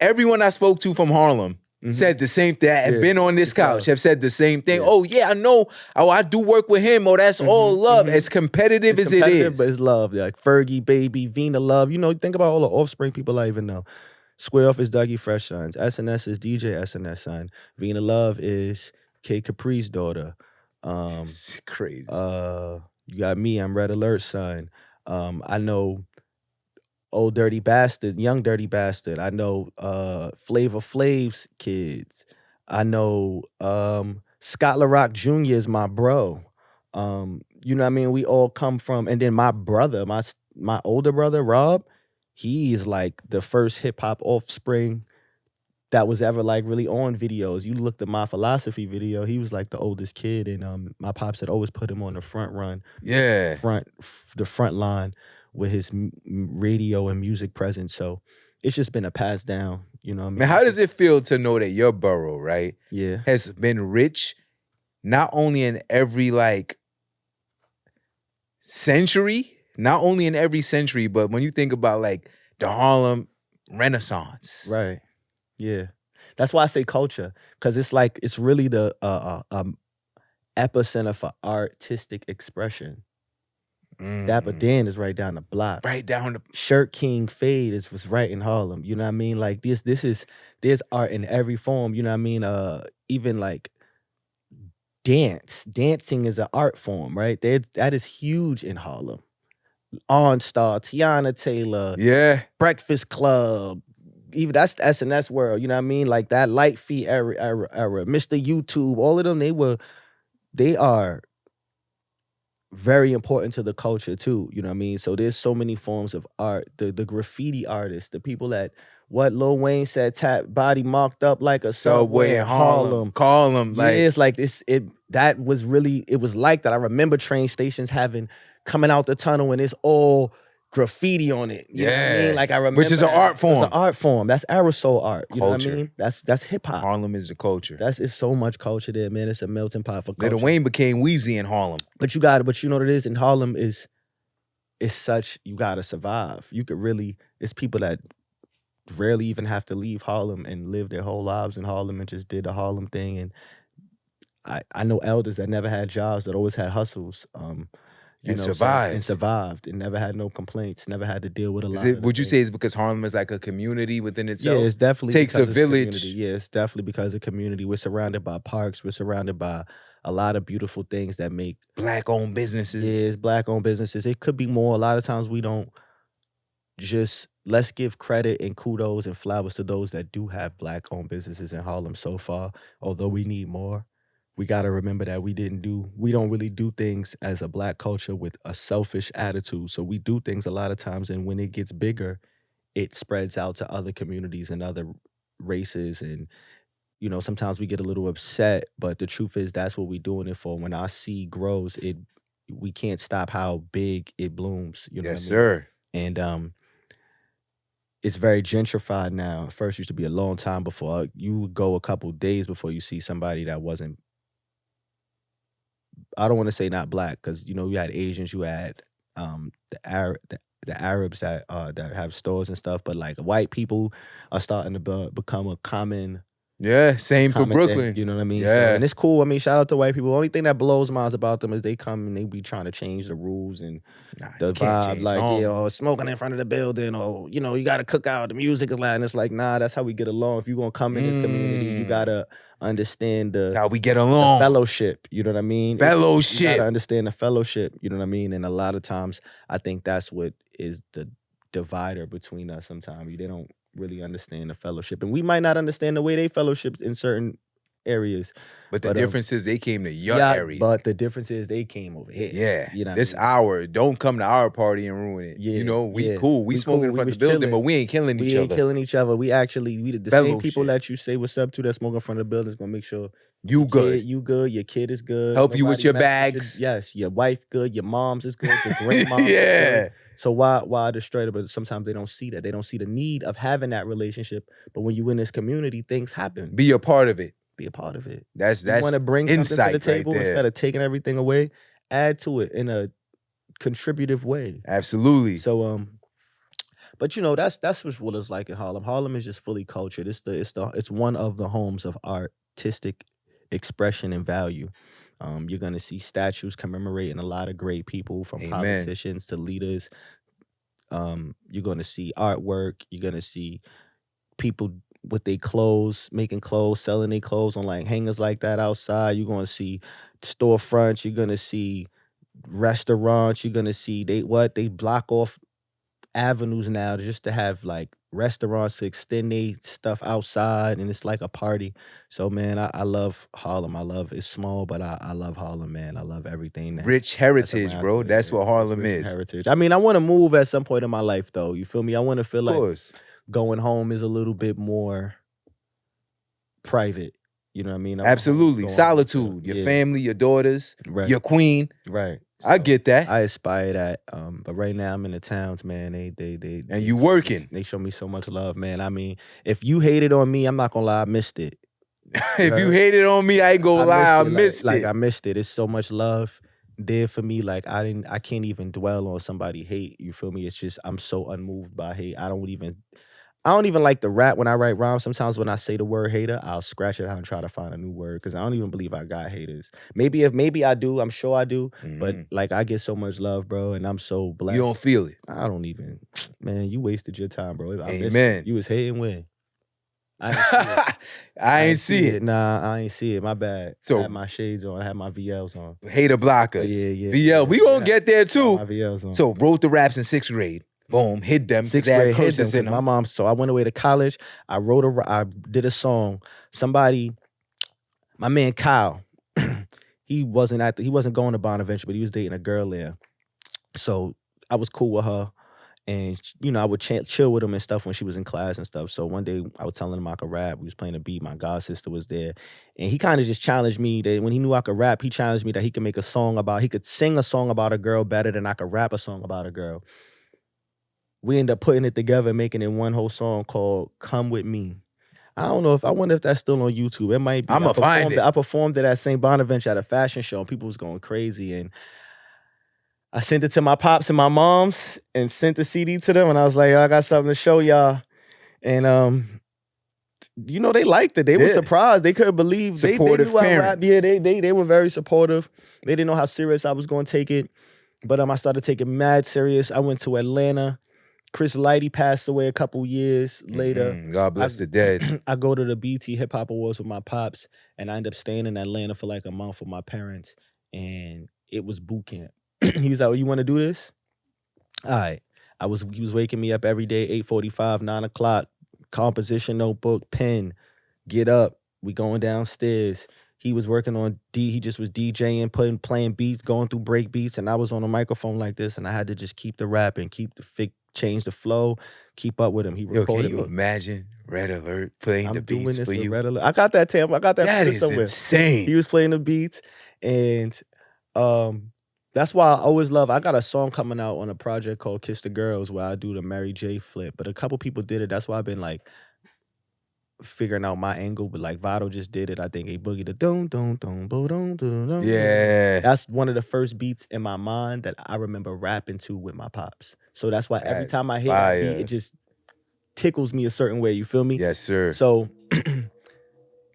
Everyone I spoke to from Harlem said the same thing. Have been on this couch, have said the same thing. Oh, yeah, I know. Oh, I do work with him. Oh, that's all love. As competitive as it is. But it's love. Like Fergie, Baby, Vina Love. You know, think about all the Offspring people I even know. Square Off is Dougie Fresh Sons. SNS is DJ SNS son. Vina Love is K Capri's daughter. It's crazy. You got me, I'm Red Alert son. I know Old Dirty Bastard, Young Dirty Bastard. I know Flavor Flav's kids. I know Scott LaRock Jr. is my bro. You know what I mean? We all come from, and then my brother, my older brother, Rob, he's like the first hip hop offspring that was ever like really on videos. You looked at my philosophy video, he was like the oldest kid, and my pops had always put him on the front run. Yeah. The front line with his radio and music presence. So it's just been a pass down, you know what I mean? Man, how does it feel to know that your borough, right, has been rich, not only in every like century, but when you think about like the Harlem Renaissance. Right. Yeah. That's why I say culture, because it's like, it's really the epicenter for artistic expression. Dapper Dan is right down the block. Right down the Shirt King Fade was right in Harlem. You know what I mean? Like there's art in every form. You know what I mean? Even like dancing is an art form, right? That is huge in Harlem. OnStar, Tiana Taylor, Breakfast Club. Even that's the SNS world. You know what I mean? Like that Light Feet era, Mr. YouTube. All of them, they are very important to the culture too, you know what I mean? So there's so many forms of art. The graffiti artists, the people that what Lil Wayne said, tap body marked up like a Subway in Harlem. Call them. Yeah, Like, it's like this. That was really, it was like that. I remember train stations coming out the tunnel and it's all graffiti on it. You know what I mean? Like I remember, which is an art It's form. an art form. That's aerosol art. You know what I Culture. mean? That's hip hop. Harlem is the culture. It's so much culture there, man. It's a melting pot for culture. Lil Wayne became Weezy in Harlem. But you know what it is in Harlem is such, you gotta survive. You could really, it's people that rarely even have to leave Harlem and live their whole lives in Harlem and just did the Harlem thing. And I know elders that never had jobs, that always had hustles. Survived and never had no complaints, never had to deal with a lot. Would you say it's because Harlem is like a community within itself? Yeah, it's definitely takes a village. Yeah, it's definitely because of community. We're surrounded by parks. We're surrounded by a lot of beautiful things that make Black-owned businesses. Yeah, it's Black-owned businesses. It could be more. A lot of times we don't just, let's give credit and kudos and flowers to those that do have Black-owned businesses in Harlem so far, although we need more. We got to remember that we don't really do things as a Black culture with a selfish attitude. So we do things a lot of times, and when it gets bigger, it spreads out to other communities and other races. And, sometimes we get a little upset, but the truth is that's what we're doing it for. When our seed grows, we can't stop how big it blooms. You know Yes, what I mean? sir. And it's very gentrified now. First used to be a long time before. You would go a couple days before you see somebody that wasn't, I don't want to say not Black, because you had Asians, you had the Arabs that have stores and stuff, but like white people are starting to become a common. Yeah, same for Brooklyn. Thing, you know what I mean? Yeah. So, and it's cool. I mean, shout out to white people. The only thing that blows minds about them is they come and they be trying to change the rules and the vibe. Like, smoking in front of the building, or, you got to cook out, the music is loud. And it's like, nah, that's how we get along. If you're going to come in this community, you got to understand that's how we get along. The fellowship, you know what I mean? Fellowship. You got to understand the fellowship, you know what I mean? And a lot of times, I think that's what is the divider between us sometimes. They don't really understand the fellowship, and we might not understand the way they fellowships in certain areas. But the difference is they came to your area. But the difference is they came over here. Yeah. This hour, don't come to our party and ruin it. Yeah. We cool. We smoking in front of the building, chilling. but we ain't killing each other. We ain't killing each other. We the same people that you say what's up to that smoking in front of the building is gonna make sure you good. You good. Your kid is good. Help you with your bags. Yes. Your wife good. Your mom's is good. Your grandmom is good. So why destroy it? But sometimes they don't see that. They don't see the need of having that relationship. But when you in this community, things happen. Be a part of it. Be a part of it. That's you want to bring something to the table right instead of taking everything away. Add to it in a contributive way. Absolutely. So but that's what it's like in Harlem. Harlem is just fully cultured. It's one of the homes of artistic expression and value. You're gonna see statues commemorating a lot of great people, from politicians to leaders. You're gonna see artwork. You're gonna see people with their clothes, making clothes, selling their clothes on like hangers like that outside. You're gonna see storefronts. You're gonna see restaurants. You're gonna see they block off avenues now just to have like restaurants to extend their stuff outside, and it's like a party. So man, I love Harlem. It's small, but I love Harlem, man. I love everything. Rich heritage, bro. That's what Harlem is. Heritage. I mean, I want to move at some point in my life, though. You feel me? I want to feel like going home is a little bit more private. You know what I mean? Absolutely. Solitude. Your family, your daughters, your queen. Right. So I get that. I aspire that. But right now I'm in the towns, man. They and you working. They show me so much love, man. I mean, if you hated on me, I'm not gonna lie, I missed it. If you hated on me, I ain't gonna lie, I missed it. Like I missed it. It's so much love there for me. Like I can't even dwell on somebody hate. You feel me? It's just I'm so unmoved by hate. I don't even like to rap when I write rhymes. Sometimes when I say the word hater, I'll scratch it out and try to find a new word, because I don't even believe I got haters. Maybe I do. I'm sure I do. But like I get so much love, bro, and I'm so blessed. You don't feel it. I don't even. Man, you wasted your time, bro. Amen. You was hating when? I ain't see it. Nah, I ain't see it. My bad. So I had my shades on. I had my VLs on. Hater blockers. Yeah. VL. We gonna get there too. My VLs on. So wrote the raps in 6th grade. Boom, hit them. 6th grade, hit them. My mom. So I went away to college. I did a song. Somebody, my man Kyle, he wasn't going to Bonaventure, but he was dating a girl there. So I was cool with her, And I would chill with him and stuff when she was in class and stuff. So one day I was telling him I could rap. We was playing a beat. My god sister was there, and he kind of just challenged me that when he knew I could rap, he challenged me that he could he could sing a song about a girl better than I could rap a song about a girl. We ended up putting it together, making it one whole song called "Come With Me." I wonder if that's still on YouTube. It might be. I'ma find it. I performed it at St. Bonaventure at a fashion show, and people was going crazy. And I sent it to my pops and my moms and sent the CD to them. And I was like, I got something to show y'all. And they liked it. They were surprised. They couldn't believe. Supportive they knew I parents. rap. Yeah, they were very supportive. They didn't know how serious I was going to take it. But I started taking mad serious. I went to Atlanta. Chris Lighty passed away a couple years later. God bless the dead. I go to the BT Hip Hop Awards with my pops, and I end up staying in Atlanta for like a month with my parents, and it was boot camp. He was like, "Oh, you want to do this?" All right. He was waking me up every day, 8:45, 9 o'clock, composition notebook, pen, get up. We going downstairs. He was working on he just was DJing, playing beats, going through break beats, and I was on a microphone like this, and I had to just keep the rapping, change the flow, keep up with him. He recorded Can you imagine Red Alert playing the beats for you? Red Alert. I got that tape. I got that is somewhere. Insane. He was playing the beats, and that's why I always love. I got a song coming out on a project called "Kiss the Girls" where I do the Mary J flip, but a couple people did it. That's why I've been like figuring out my angle. But like Vado just did it. I think a boogie the dum dum dum bo dum dum dum. Yeah, that's one of the first beats in my mind that I remember rapping to with my pops. So that's why every time I hear that beat, it just tickles me a certain way. You feel me? Yes, sir. So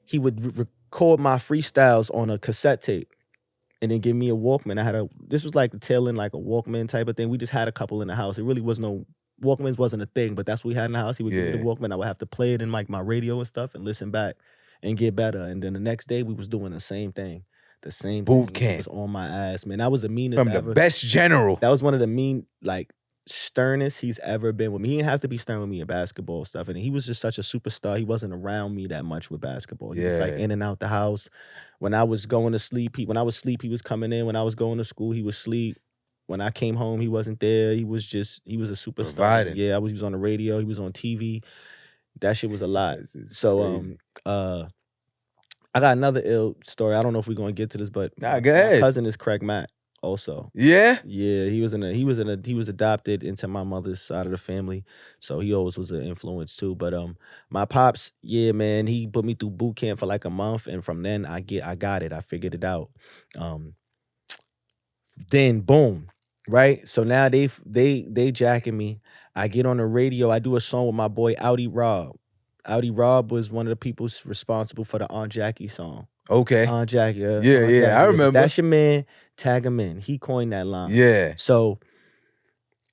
he would record my freestyles on a cassette tape. And then give me a Walkman. This was like the tail end, like a Walkman type of thing. We just had a couple in the house. It really was Walkmans wasn't a thing, but that's what we had in the house. He would give me the Walkman. I would have to play it in like my radio and stuff and listen back and get better. And then the next day we was doing the same thing. The same boot camp. It was on my ass, man. That was the meanest from the ever. Best general. That was one of the mean, like, sternest he's ever been with me. He didn't have to be stern with me in basketball stuff. And he was just such a superstar. He wasn't around me that much with basketball. He was like in and out the house. When I was going to sleep, he was coming in. When I was going to school, he was asleep. When I came home, he wasn't there. He was a superstar. Providing. Yeah, he was on the radio. He was on TV. That shit was a lot. So I got another ill story. I don't know if we're gonna get to this, but go ahead. My cousin is Craig Mack. Also, yeah, he was adopted into my mother's side of the family, so he always was an influence too. But my pops, yeah, man, he put me through boot camp for like a month, and from then I got it, I figured it out. Then boom, right? So now they jacking me. I get on the radio. I do a song with my boy Audi Rob. Audi Rob was one of the people responsible for the Aunt Jackie song. Okay. Aunt Jackie. Jackie, I remember. That's your man. Tag him in. He coined that line. Yeah. So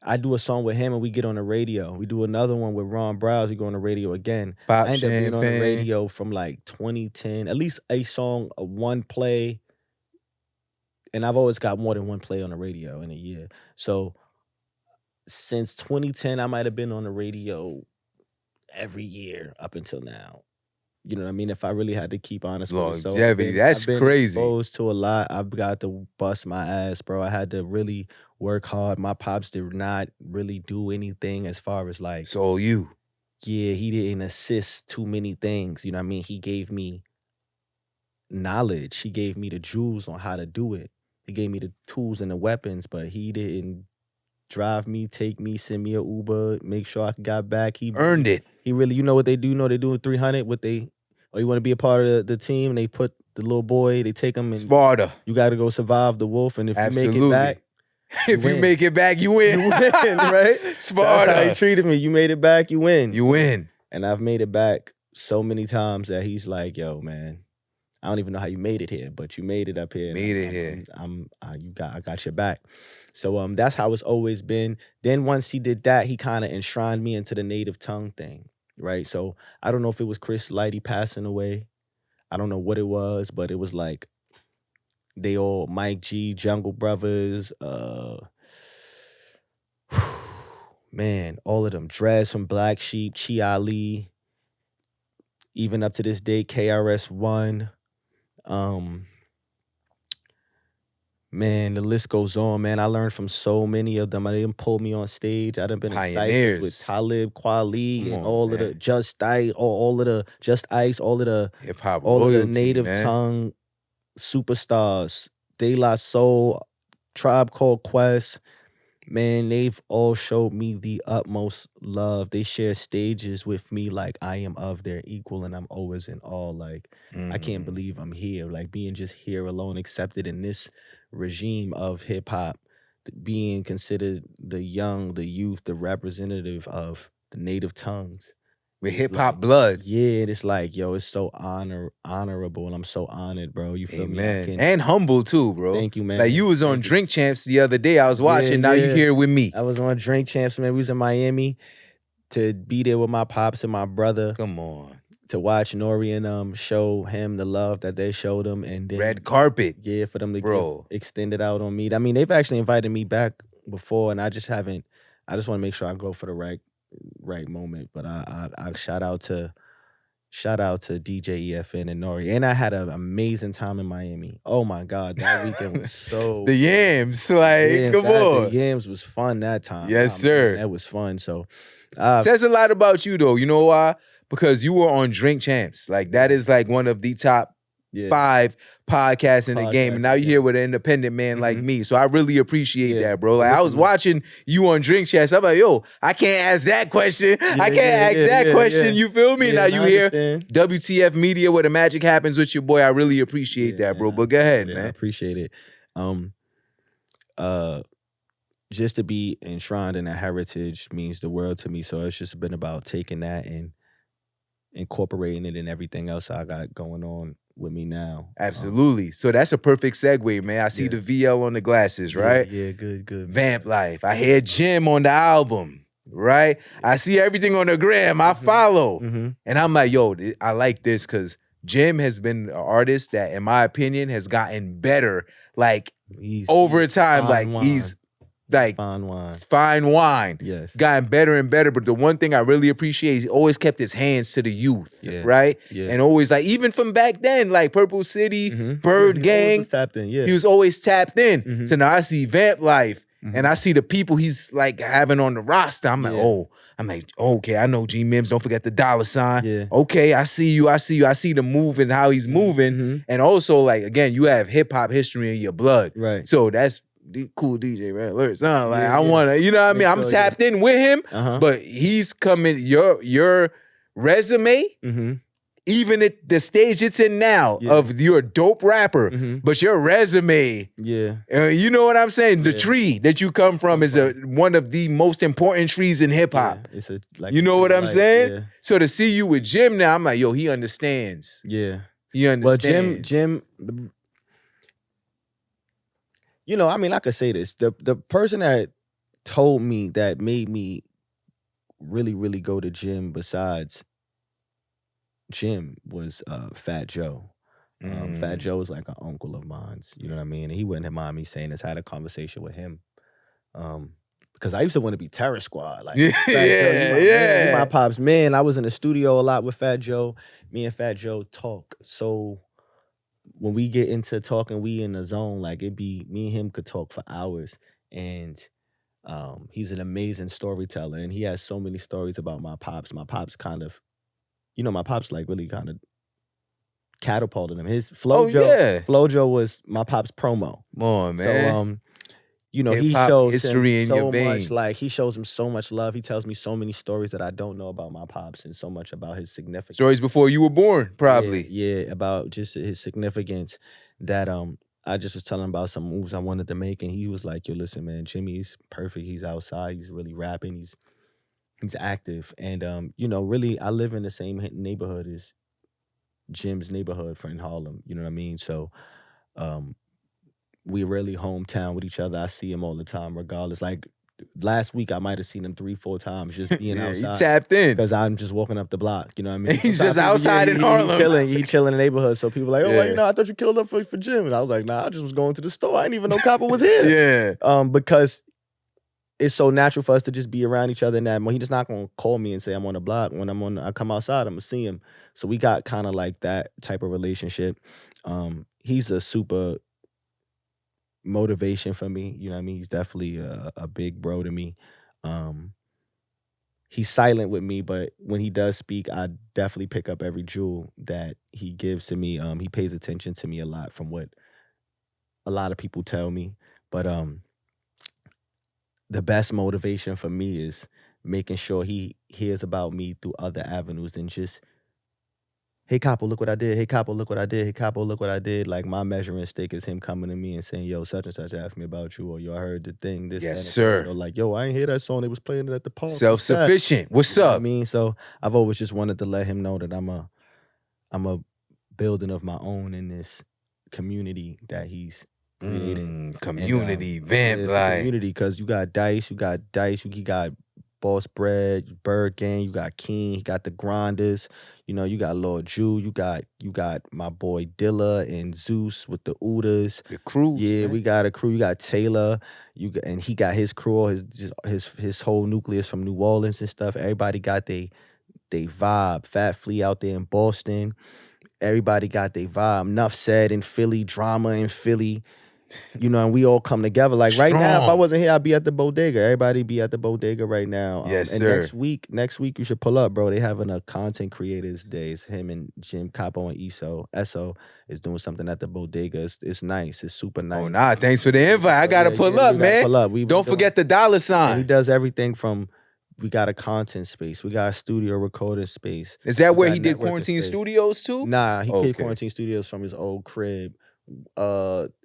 I do a song with him and we get on the radio. We do another one with Ron Browse. We go on the radio again. Pop I end up being on the Champagne. radio from like 2010. At least a song, one play. And I've always got more than one play on the radio in a year. So since 2010, I might have been on the radio every year up until now. You know what I mean? If I really had to keep honest with myself. Longevity, that's I've been crazy. Exposed to a lot. I've got to bust my ass, bro. I had to really work hard. My pops did not really do anything as far as like. So you. Yeah, he didn't assist too many things. You know what I mean? He gave me knowledge. He gave me the jewels on how to do it. He gave me the tools and the weapons, but he didn't drive me, take me, send me an Uber, make sure I got back. He earned it. He really, you know what they do? They doing 300. Or you want to be a part of the team, and they put the little boy, they take him and Sparta. You got to go survive the wolf, and if Absolutely. you make it back, if you make it back, you win. You win, right? Sparta. That's how he treated me. You made it back, you win. You win. And I've made it back so many times that he's like, yo, man, I don't even know how you made it here, but you made it up here. I got your back. So that's how it's always been. Then once he did that, he kind of enshrined me into the native tongue thing, right? So I don't know if it was Chris Lighty passing away. I don't know what it was, but it was like they all, Mike G, Jungle Brothers, man, all of them. Drez from Black Sheep, Chi Ali, even up to this day, KRS-One. Man, the list goes on, man. I learned from so many of them. I didn't pull me on stage. I done been in ciphers with Pioneers. Talib Kweli Come and on, all of the man. Just Ice, all of the Just Ice, all of Hip-hop the royalty, native man. tongue superstars, De La Soul, Tribe Called Quest. Man, they've all showed me the utmost love. They share stages with me like I am of their equal, and I'm always in awe. Like, I can't believe I'm here. Like, being just here alone, accepted in this regime of hip hop, being considered the young, the youth, the representative of the native tongues. With It's hip-hop like, blood. yeah, it's like, yo, it's so honorable, and I'm so honored, bro. You feel me? I Amen. can And humble too, bro. Thank you, man. Like you was on Thank you. Drink Champs the other day. I was watching. Now you Yeah. here with me. I was on Drink Champs, man. We was in Miami to be there with my pops and my brother Come on. to watch Nori and show him the love that they showed him, and then Red carpet. yeah, for them to Bro. extend it out on me. I mean, they've actually invited me back before, and I just haven't. I just want to make sure I go for the right moment. But I shout out to DJ EFN and Nori, and I had an amazing time in Miami. Oh my God, that weekend was so The Yams. Like, Yams, come on. The Yams was fun that time. Yes, sir. Man, that was fun. So says a lot about you though. You know why? Because you were on Drink Champs. Like that is like one of the top 5 podcasts in the game. And now you're here with an independent man like me. So I really appreciate that, bro. Like I was watching you on Drink Champs. I'm like, yo, I can't ask that question. I can't ask that question. You feel me? Now you here. WTF Media, where the magic happens with your boy. I really appreciate that, bro. But go ahead, man. I appreciate it. Just to be enshrined in that heritage means the world to me. So it's just been about taking that and incorporating it in everything else I got going on with me now. Absolutely. So that's a perfect segue, man. I see the VL on the glasses, right? Yeah, good. Vamp Life. I hear Jim on the album, right? I see everything on the gram. I follow. And I'm like, yo, I like this because Jim has been an artist that, in my opinion, has gotten better, like, over time. Like, he's like fine wine. Yes. Gotten better and better. But the one thing I really appreciate is he always kept his hands to the youth, right? Yeah. And always like, even from back then, like Purple City, Bird Gang. Was tapped in, He was always tapped in. So now I see Vamp Life and I see the people he's like having on the roster. I'm like, okay, I know Gmims. Don't forget the $. Yeah. Okay, I see you. I see the move and how he's moving. And also, like, again, you have hip hop history in your blood. Right. So that's Kool DJ Red Alert. Son. Like, I wanna, you know what I mean? I'm tapped in with him, but he's coming, your resume, even at the stage it's in now of you're a dope rapper, but your resume, you know what I'm saying? The tree that you come from is one of the most important trees in hip hop. It's you know what I'm saying? Yeah. So to see you with Jim now, I'm like, yo, he understands. Yeah. He understands. Well, Jim, you know, I mean, I could say this. The person that told me, that made me really, really go to Jim besides Jim was Fat Joe. Fat Joe is like an uncle of mine, you know what I mean? And he wouldn't mind me saying this. I had a conversation with him. Because I used to want to be Terror Squad. Like, my pops. Man, I was in the studio a lot with Fat Joe. Me and Fat Joe talk. So when we get into talking, we in the zone. Like, it'd be, me and him could talk for hours. And he's an amazing storyteller. And he has so many stories about my pops. My pops kind of, you know, my pops like really kind of catapulted him. His Flojo was my pop's promo. Come on, man. So, you know, he shows him so much, like, he shows him so much love. He tells me so many stories that I don't know about my pops and so much about his significance. Stories before you were born, probably. Yeah, about just his significance that I just was telling him about some moves I wanted to make, and he was like, yo, listen, man, Jimmy's perfect. He's outside. He's really rapping. He's active. And, you know, really, I live in the same neighborhood as Jim's neighborhood in Harlem. You know what I mean? So, we really hometown with each other. I see him all the time, regardless. Like, last week, I might have seen him 3-4 times just being outside. He tapped in. Because I'm just walking up the block, you know what I mean? He's just outside in Harlem. He chilling in the neighborhood. So people like, oh, well, you know, I thought you killed up for Jim. And I was like, nah, I just was going to the store. I didn't even know Copper was here. Because it's so natural for us to just be around each other. And that he's just not going to call me and say I'm on the block. When I come outside, I'm going to see him. So we got kind of like that type of relationship. He's a super motivation for me. You know what I mean? He's definitely a big bro to me. Um, he's silent with me, but when he does speak, I definitely pick up every jewel that he gives to me. He pays attention to me a lot from what a lot of people tell me. But the best motivation for me is making sure he hears about me through other avenues than just, hey Capo, look what I did. Hey Capo, look what I did. Hey Capo, look what I did. Like my measuring stick is him coming to me and saying, yo, such and such asked me about you, or yo, I heard the thing, this, that, Yes, and the third. Or sir. like, yo, I ain't hear that song. They was playing it at the park. What's that? Self-sufficient. What's You know what I up? mean? So I've always just wanted to let him know that I'm a building of my own in this community that he's creating. Community, And vamp it's a life. community because you got Dice, you got Boss Bread, Bird Gang, you got King, he got the Grinders, you know, you got Lord Jew, you got my boy Dilla and Zeus with the Udas. The crew. Yeah, we got a crew. You got Taylor, and he got his crew, his whole nucleus from New Orleans and stuff. Everybody got they vibe. Fat Flea out there in Boston. Everybody got their vibe. Enough said in Philly, drama in Philly. You know, and we all come together. Like right now, if I Strong. wasn't here, I'd be at the bodega. Everybody be at the bodega right now. Yes, and sir. next week you should pull up, bro. They having a content creators day. It's him and Jim Capo and Eso is doing something at the bodega. It's nice. It's super nice. Oh, nah, thanks for the invite. I gotta pull up, you gotta man. pull up. Don't forget the dollar And he sign. does everything from, we got a content space. We got a studio recording space. Is that We where got he did networking Quarantine space. Studios too? Nah, he Okay. did Quarantine Studios from his old crib.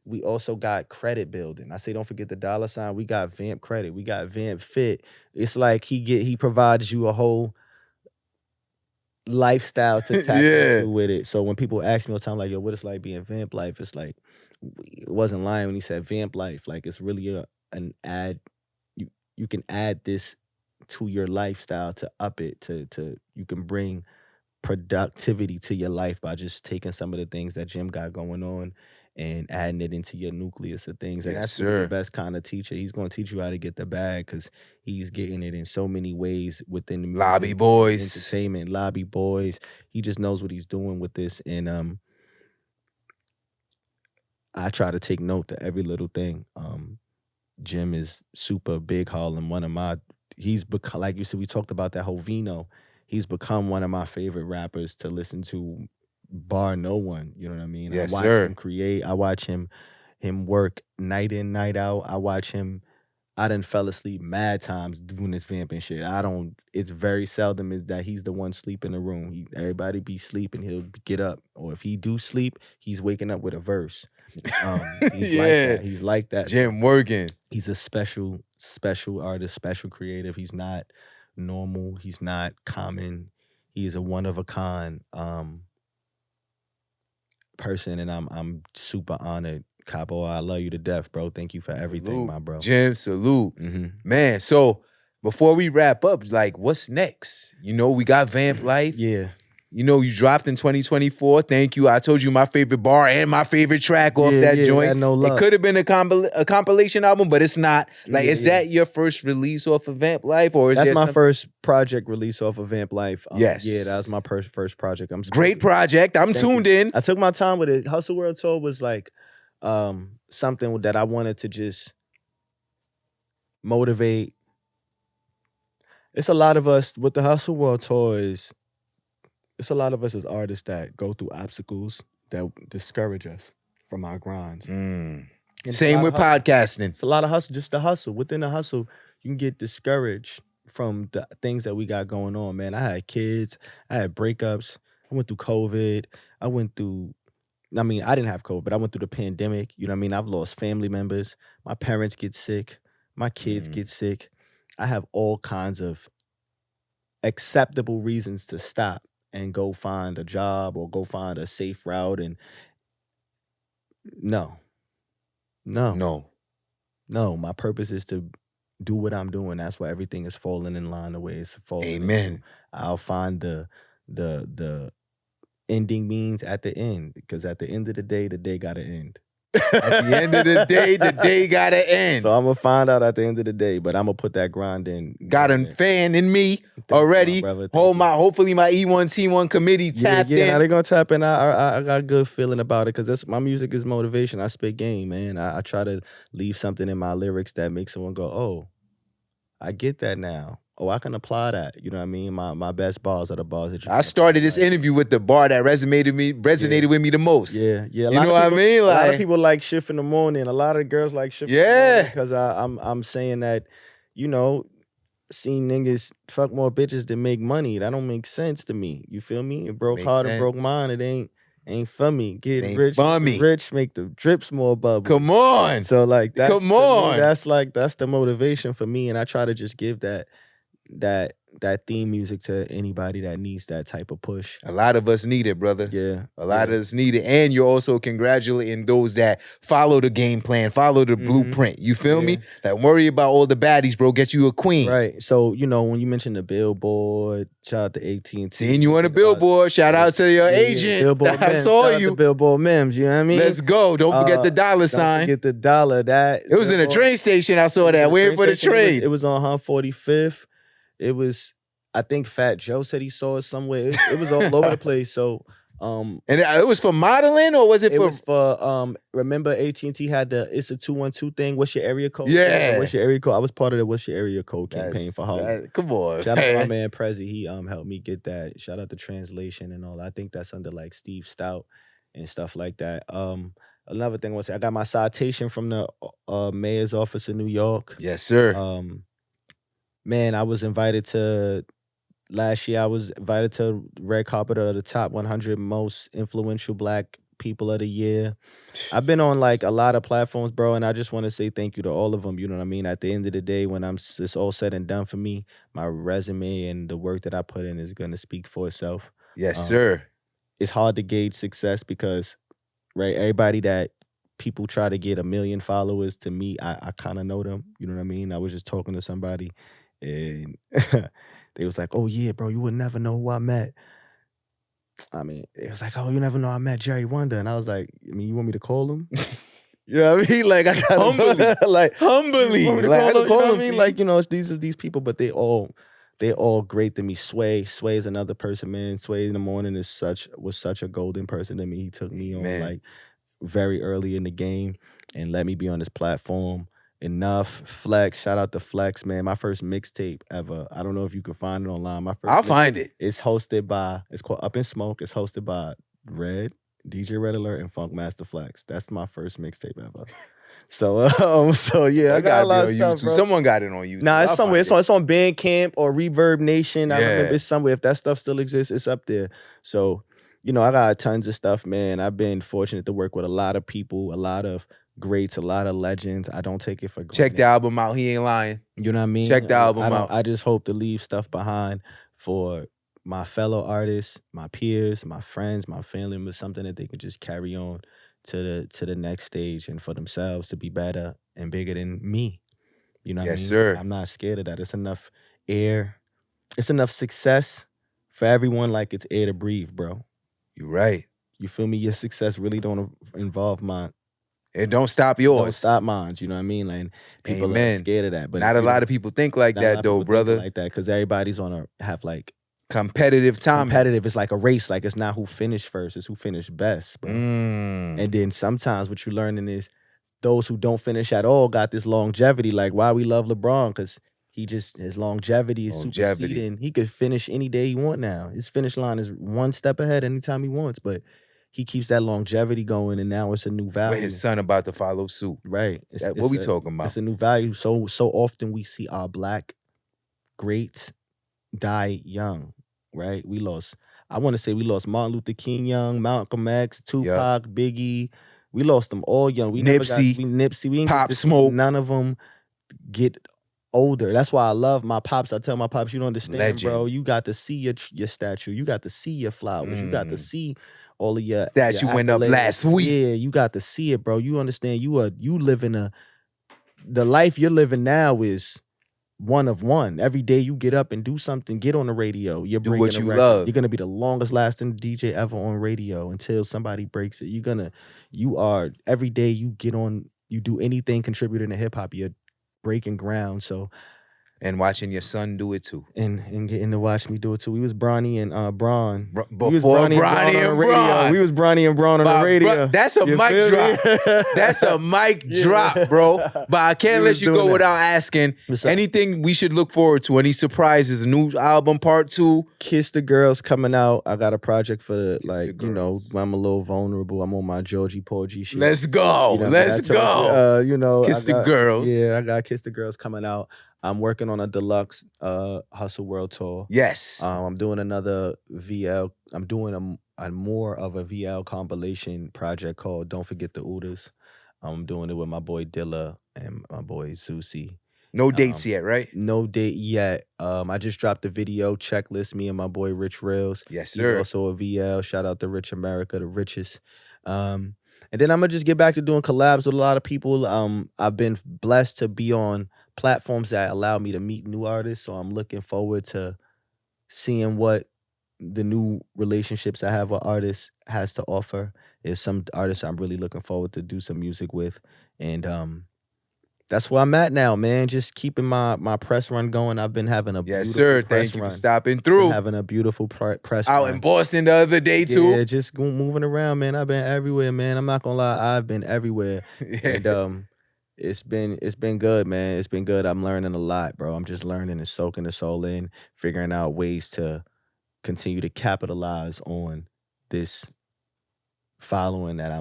We also got credit building. I say don't forget the dollar sign. We got Vamp Credit. We got Vamp Fit. It's like he provides you a whole lifestyle to tap Yeah. into with it. So when people ask me all the time, like, yo, what it's like being Vamp Life, it's like, it wasn't lying when he said Vamp Life. Like it's really an ad. You can add this to your lifestyle to up it, to you can bring productivity to your life by just taking some of the things that Jim got going on and adding it into your nucleus of things. And Yes, it's sir. the best kind of teacher. He's going to teach you how to get the bag because he's getting it in so many ways within the music, Lobby Boys. entertainment, Lobby Boys. He just knows what he's doing with this. And I try to take note to every little thing. Jim is super big Harlem. He's become, like you said, we talked about that whole Vino. He's become one of my favorite rappers to listen to, bar no one. You know what I mean? Yes, I watch sir. him create. I watch him work night in, night out. I watch him. I done fell asleep mad times doing this vamping shit. It's very seldom is that he's the one sleep in the room. Everybody be sleeping, he'll get up. Or if he do sleep, he's waking up with a verse. He's like that. He's like that. Jim working. He's a special artist, special creative. He's not normal. He's not common. He is a one of a kind person, and I'm super honored. Capo, I love you to death, bro. Thank you for everything, Salute. my bro. Jim, salute. Mm-hmm. Man, so before we wrap up, like, what's next? You know, we got Vamp Life. Yeah. You know, you dropped in 2024. Thank you. I told you my favorite bar and my favorite track off that joint. No luck. It could have been a compilation album, but it's not. Like, is that your first release off of Vamp Life, or is that's there my first project release off of Vamp Life? Yes. Yeah, that was my first project. Great project. I'm tuned in. I took my time with it. Hustle World Tour was like something that I wanted to just motivate. It's a lot of us with the Hustle World Tour it's a lot of us as artists that go through obstacles that discourage us from our grinds. Same with podcasting. It's a lot of hustle, just the hustle. Within the hustle, you can get discouraged from the things that we got going on, man. I had kids. I had breakups. I went through COVID. I didn't have COVID, but I went through the pandemic. You know what I mean? I've lost family members. My parents get sick. My kids get sick. I have all kinds of acceptable reasons to stop and go find a job or go find a safe route. And no, my purpose is to do what I'm doing. That's why everything is falling in line the way it's falling. Amen. I'll find the ending means at the end, because at the end of the day gotta end. At the end of the day gotta end. So I'm gonna find out at the end of the day, but I'm gonna put that grind in. Got a fan in me Thank you, already. my brother. Thank you. Hopefully my E1T1 committee tapped in. Now they're gonna tap in. I got a good feeling about it because my music is motivation. I spit game, man. I try to leave something in my lyrics that makes someone go, oh, I get that now. Oh, I can apply that. You know what I mean? My best bars are the bars that you. I started this interview with the bar that resonated with me the most. Yeah. You know what I mean? A lot Like, of people like Shift in the Morning. A lot of girls like Shift in the Morning because I'm saying that, you know, seeing niggas fuck more bitches than make money. That don't make sense to me. You feel me? It broke hard and broke mine. It ain't for me. Get rich, make the drips more bubble. Come on. So like that's come on. That's the motivation for me. And I try to just give that theme music to anybody that needs that type of push. A lot of us need it, brother. Yeah. A lot of us need it. And you're also congratulating those that follow the game plan, follow the blueprint. You feel me? Like, worry about all the baddies, bro. Get you a queen. Right. So, you know, when you mentioned the Billboard, shout out to AT&T. Seeing you on the Billboard, shout out to your agent. Billboard I Mims. saw Shout out you. to Billboard Mims, you know what I mean? Let's go. Don't forget the dollar sign. Don't forget the dollar. It was in a train station. I saw that. Waiting for the train. It was on 145th. It was, I think Fat Joe said he saw it somewhere. It was all over the place. So, and it was for modeling, or was it for? It was for. Remember AT&T had the "It's a 212" thing. What's your area code? Yeah. What's your area code? I was part of the "What's your area code" campaign for Harlem. Come on. Shout out to my man Prezi. He helped me get that. Shout out to Translation and all. I think that's under like Steve Stout and stuff like that. Another thing was I got my citation from the mayor's office in New York. Yes, sir. Man, I was invited to. Last year, I was invited to red carpet of the top 100 most influential Black people of the year. I've been on like a lot of platforms, bro, and I just want to say thank you to all of them. You know what I mean? At the end of the day, when it's all said and done for me, my resume and the work that I put in is going to speak for itself. Yes, sir. It's hard to gauge success because, right, everybody that people try to get 1 million followers, to me, I kind of know them. You know what I mean? I was just talking to somebody and they was like, oh, yeah, bro, you would never know who I met. I mean, it was like, oh, you never know I met Jerry Wonder. And I was like, I mean, you want me to call him? You know what I mean? Like, I got humbly. You Like, know what I mean? Like, you know, it's these people, but they all great to me. Sway is another person, man. Sway in the morning was such a golden person to me. He took me on like very early in the game and let me be on this platform. Enough. Flex, shout out to Flex, man. My first mixtape ever. I don't know if you can find it online. I'll find it. It's called Up in Smoke. It's hosted by DJ Red Alert and Funk Master Flex. That's my first mixtape ever. So yeah, I got a lot of stuff, bro. Someone got it on YouTube. Nah, it's somewhere. It's on Bandcamp or Reverb Nation. I remember it's somewhere. If that stuff still exists, it's up there. So, you know, I got tons of stuff, man. I've been fortunate to work with a lot of people, a lot of greats, a lot of legends. I don't take it for granted. Check the album out. He ain't lying. You know what I mean? Check the album out. I just hope to leave stuff behind for my fellow artists, my peers, my friends, my family, with something that they can just carry on to the next stage and for themselves to be better and bigger than me. You know what I mean? Yes, sir. I'm not scared of that. It's enough air. It's enough success for everyone like it's air to breathe, bro. You're right. You feel me? Your success really don't involve mine. It don't stop yours. Don't stop mine. You know what I mean? Like people are scared of that. But not a lot of people think like that, though, brother. Like that, because everybody's have like competitive time. Competitive. It's like a race. Like it's not who finished first. It's who finished best, bro. And then sometimes what you're learning is those who don't finish at all got this longevity. Like why we love LeBron, because his longevity is superseding. He could finish any day he want now. His finish line is one step ahead anytime he wants, but he keeps that longevity going, and now it's a new value. But his son about to follow suit. Right. What we talking about? It's a new value. So often we see our Black greats die young, right? I want to say we lost Martin Luther King young, Malcolm X, Tupac, Biggie. We lost them all young. Nipsey. We Pop Smoke. None of them get older. That's why I love my pops. I tell my pops, you don't understand, Legend. bro. You got to see your statue. You got to see your flowers. You got to see all of your statue went up last week. Yeah, you got to see it, bro. You understand? You living the life you're living now is one of one. Every day you get up and do something, get on the radio. You're Do breaking what a you record. love. You're gonna be the longest lasting DJ ever on radio until somebody breaks it. You are every day you get on, you do anything contributing to hip hop, you're breaking ground. So And watching your son do it too. and getting to watch me do it too. We was Bronny and Braun. Before We was Bronny Bronny on the and radio. Braun. We was Bronny and Braun on the radio. That's a You mic feel me? drop. That's a mic Yeah. drop, bro. But I can't We let was you doing go that. without asking What's up? anything we should look forward to. Any surprises? A new album, part 2. Kiss the Girls coming out. I got a project for the when I'm a little vulnerable. I'm on my Georgie Porgy shit. Let's go. You know, Let's but I told go. you, Kiss the Girls. Yeah, I got Kiss the Girls coming out. I'm working on a deluxe Hustle World tour. Yes. I'm doing another VL. I'm doing a more of a VL compilation project called Don't Forget the Udas. I'm doing it with my boy Dilla and my boy Zusi. No dates yet, right? No date yet. I just dropped the video checklist. Me and my boy Rich Rails. Yes, He's sir. also a VL. Shout out to Rich America, the richest. And then I'm gonna just get back to doing collabs with a lot of people. I've been blessed to be on platforms that allow me to meet new artists. So I'm looking forward to seeing what the new relationships I have with artists has to offer. There's some artists I'm really looking forward to do some music with. And that's where I'm at now, man. Just keeping my press run going. I've been having a Yes, beautiful sir. press Thank you run. for stopping Been through. having a beautiful press Out run. in Boston the other day, too. Yeah, just moving around, man. I've been everywhere, man. I'm not gonna lie, I've been everywhere. And it's been good, man. It's been good. I'm learning a lot, bro. I'm just learning and soaking this all in, figuring out ways to continue to capitalize on this following that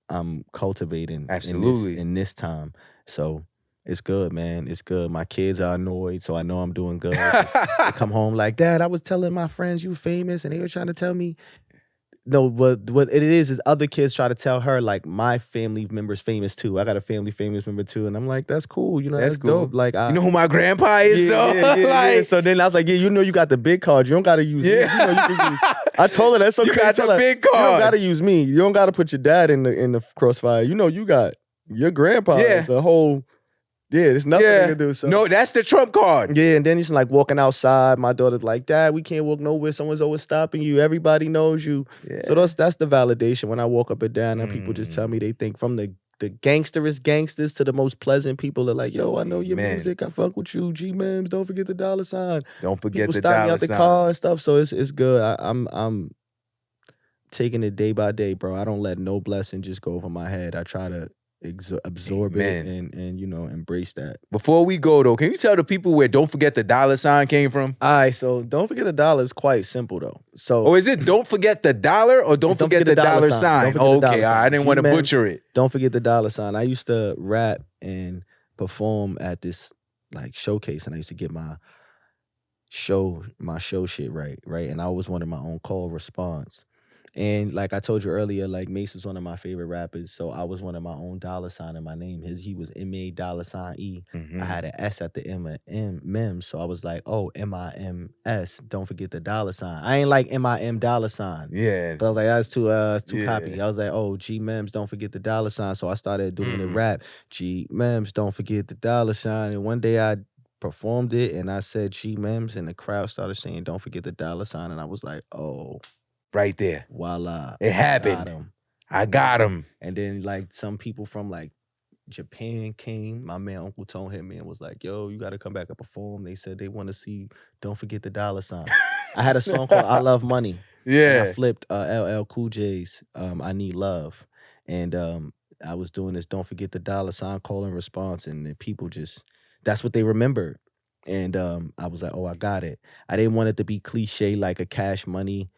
I'm cultivating Absolutely. in this time. So it's good, man. It's good. My kids are annoyed, so I know I'm doing good. They come home like, Dad, I was telling my friends you famous, and they were trying to tell me. No, what it is other kids try to tell her like my family member's famous too. I got a family famous member too, and I'm like, that's cool. You know, that's cool. dope. Like, You know who my grandpa is, though? yeah. So then I was like, yeah, you know, you got the big card. You don't got to use me. You know, you can use. I told her that's okay. You got the big You don't card. got to use me. You don't got to put your dad in the crossfire. You know, you got your grandpa. Yeah. It's a whole. Yeah, there's nothing you can do. So. No, that's the Trump card. Yeah, and then he's like walking outside. My daughter's like, Dad, we can't walk nowhere. Someone's always stopping you. Everybody knows you. Yeah. So that's the validation. When I walk up and down and people just tell me they think from the gangsterest gangsters to the most pleasant people, they're like, yo, I know your music. I fuck with you. Gmims, don't forget the $. Don't forget people the stop me dollar out the sign. car and stuff. So it's good. I'm taking it day by day, bro. I don't let no blessing just go over my head. I try to absorb it and you know, embrace that. Before we go, though, can you tell the people where Don't Forget the Dollar Sign came from? All right, so Don't Forget the $. Is quite simple, though. So, Or is it Don't Forget the Dollar or Don't Forget the dollar sign? Don't forget the dollar Okay, sign. I didn't want to Gmims, butcher it. Don't Forget the $. I used to rap and perform at this like showcase, and I used to get my show shit right, and I always wanted my own call response. And like I told you earlier, like Mace was one of my favorite rappers, so I was one of my own $ in my name. He was MA$E. I had an S at the M of Mims, so I was like, oh, MIMS. Don't forget the $. I ain't like MIM $. Yeah. But I was like, that's too copy. I was like, oh, Gmims, don't forget the $. So I started doing the rap. Gmims, don't forget the $. And one day I performed it and I said Gmims, and the crowd started saying, don't forget the $. And I was like, oh. Right there. Voila. It happened. I got him. And then like some people from like Japan came. My man Uncle Tone hit me and was like, yo, you got to come back and perform. They said they want to see Don't Forget the $. I had a song called I Love Money. Yeah. And I flipped LL Cool J's I Need Love. And I was doing this Don't Forget the $, call and response. And then people just, that's what they remembered. And I was like, oh, I got it. I didn't want it to be cliche like a Cash Money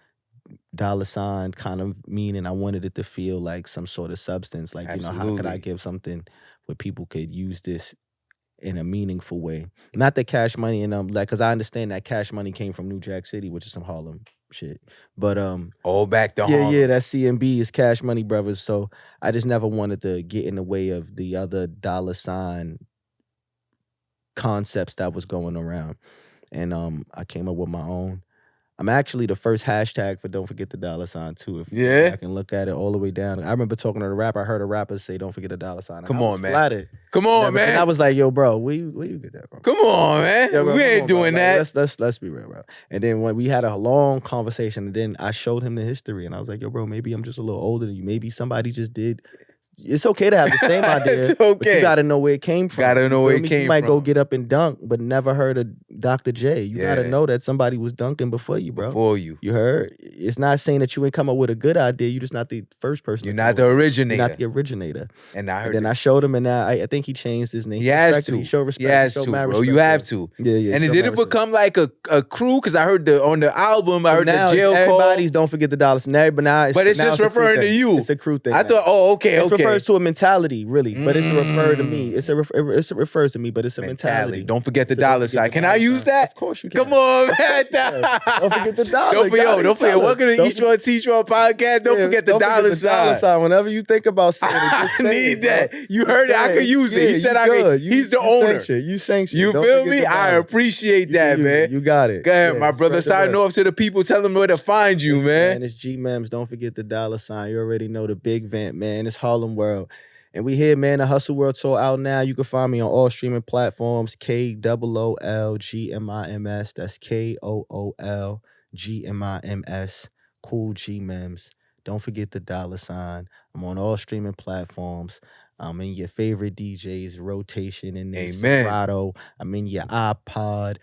$ kind of meaning. I wanted it to feel like some sort of substance. Like, Absolutely. you know, how could I give something where people could use this in a meaningful way? Not that Cash Money and like, because I understand that Cash Money came from New Jack City, which is some Harlem shit. But all back to Harlem. Yeah, that CMB is Cash Money Brothers. So I just never wanted to get in the way of the other $ concepts that was going around. And I came up with my own. I'm actually the first hashtag for Don't Forget the Dollar Sign too. If you go Yeah? back and look at it all the way down. I remember talking to the rapper. I heard a rapper say Don't Forget the Dollar Sign. And Come I was on, man. flattered. Come on, And I man. was like, yo, bro, where you get that from? Come on, man. Yeah, bro, we come ain't on, bro. doing Like, that. let's be real, bro. And then when we had a long conversation, and then I showed him the history, and I was like, yo, bro, maybe I'm just a little older than you. Maybe somebody just did. It's okay to have the same idea. It's But okay. you gotta know where it came from. Gotta know You where feel it me? came You might go from. get up and dunk, but never heard of Dr. J. You gotta Yeah. know that somebody was dunking before you, bro. Before you. You heard? It's not saying that you ain't come up with a good idea. You're just not the first person. You're to not come the up with it. originator. You're not the originator. And I heard And then I showed him, and now I think he changed his name. he has Respected. to. He showed respect. He has showed to, mad bro. You respect, have bro. to. Yeah. And it showed did mad it respect. become like a crew? Because I heard on the album, I heard now the jail call. everybody's Don't Forget the Dollar Sign. But now But it's now just a crew referring to thing. you. It's a crew thing. I now. thought, oh, okay. It refers to a mentality, really, but it's a refer to me. It refers to me, but it's a mentality. Don't forget the So don't dollar forget sign. the Can I dollar use sign. that? Of course you can. Come on, man. Don't forget the dollar. Don't forget. Welcome to E1T1 Podcast. Don't forget the dollar sign. Whenever you think about saying it, just I say need it, that. bro. You heard it. I could use it. He said I could. He's the owner. You sanction. You Don't feel forget me? the I dollar. appreciate You that, can use man. it. You got it. Go ahead, Yeah, my brother. spread the Sign word. off to the people. Tell them where to find you, Listen, man. It's Gmims. Don't forget the dollar sign. You already know the big vent, man. It's Harlem World. And we here, man. The Hustle World Tour out now. You can find me on all streaming platforms. KOOLGMIMS. That's KOOLGMIMS. Kool Gmims. Don't forget the dollar sign. I'm on all streaming platforms. I'm in your favorite DJ's rotation in this Amen. Serato. I'm in your iPod.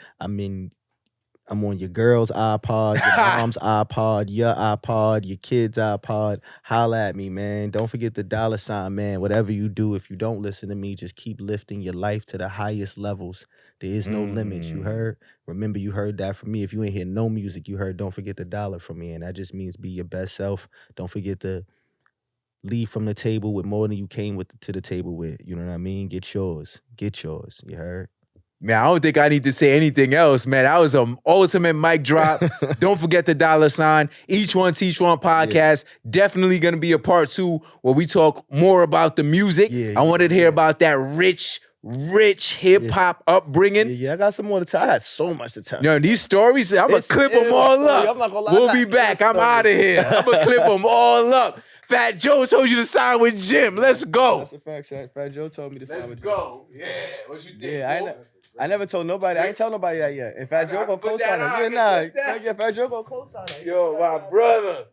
I'm on your girl's iPod, your mom's iPod, your iPod, your kid's iPod. Holla at me, man. Don't forget the dollar sign, man. Whatever you do, if you don't listen to me, just keep lifting your life to the highest levels. There is no limit. You heard? Remember, you heard that from me. If you ain't hear no music, you heard Don't Forget the Dollar from me. And that just means be your best self. Don't forget to leave from the table with more than you came to the table with. You know what I mean? Get yours. Get yours. You heard? Man, I don't think I need to say anything else, man. That was an ultimate mic drop. Don't forget the dollar sign. E1T1 Podcast. Definitely going to be a part 2 where we talk more about the music. I wanted to hear about that rich hip-hop upbringing. Yeah, I got some more to tell. I had so much to tell. Yo, these stories, I'm going to clip them all up. I'm not gonna lie. We'll be back. I'm out of here. I'm going to clip them all up. Fat Joe told you to sign with Jim. Let's go. That's a fact, son. Fat Joe told me to sign Let's with go. Yeah. What you think? Yeah, I never told nobody. I ain't tell nobody that yet. And Fat Joe gonna put co-sign that it. out. Yeah, nah. Fat Joe gonna co-sign it. Yo, my brother.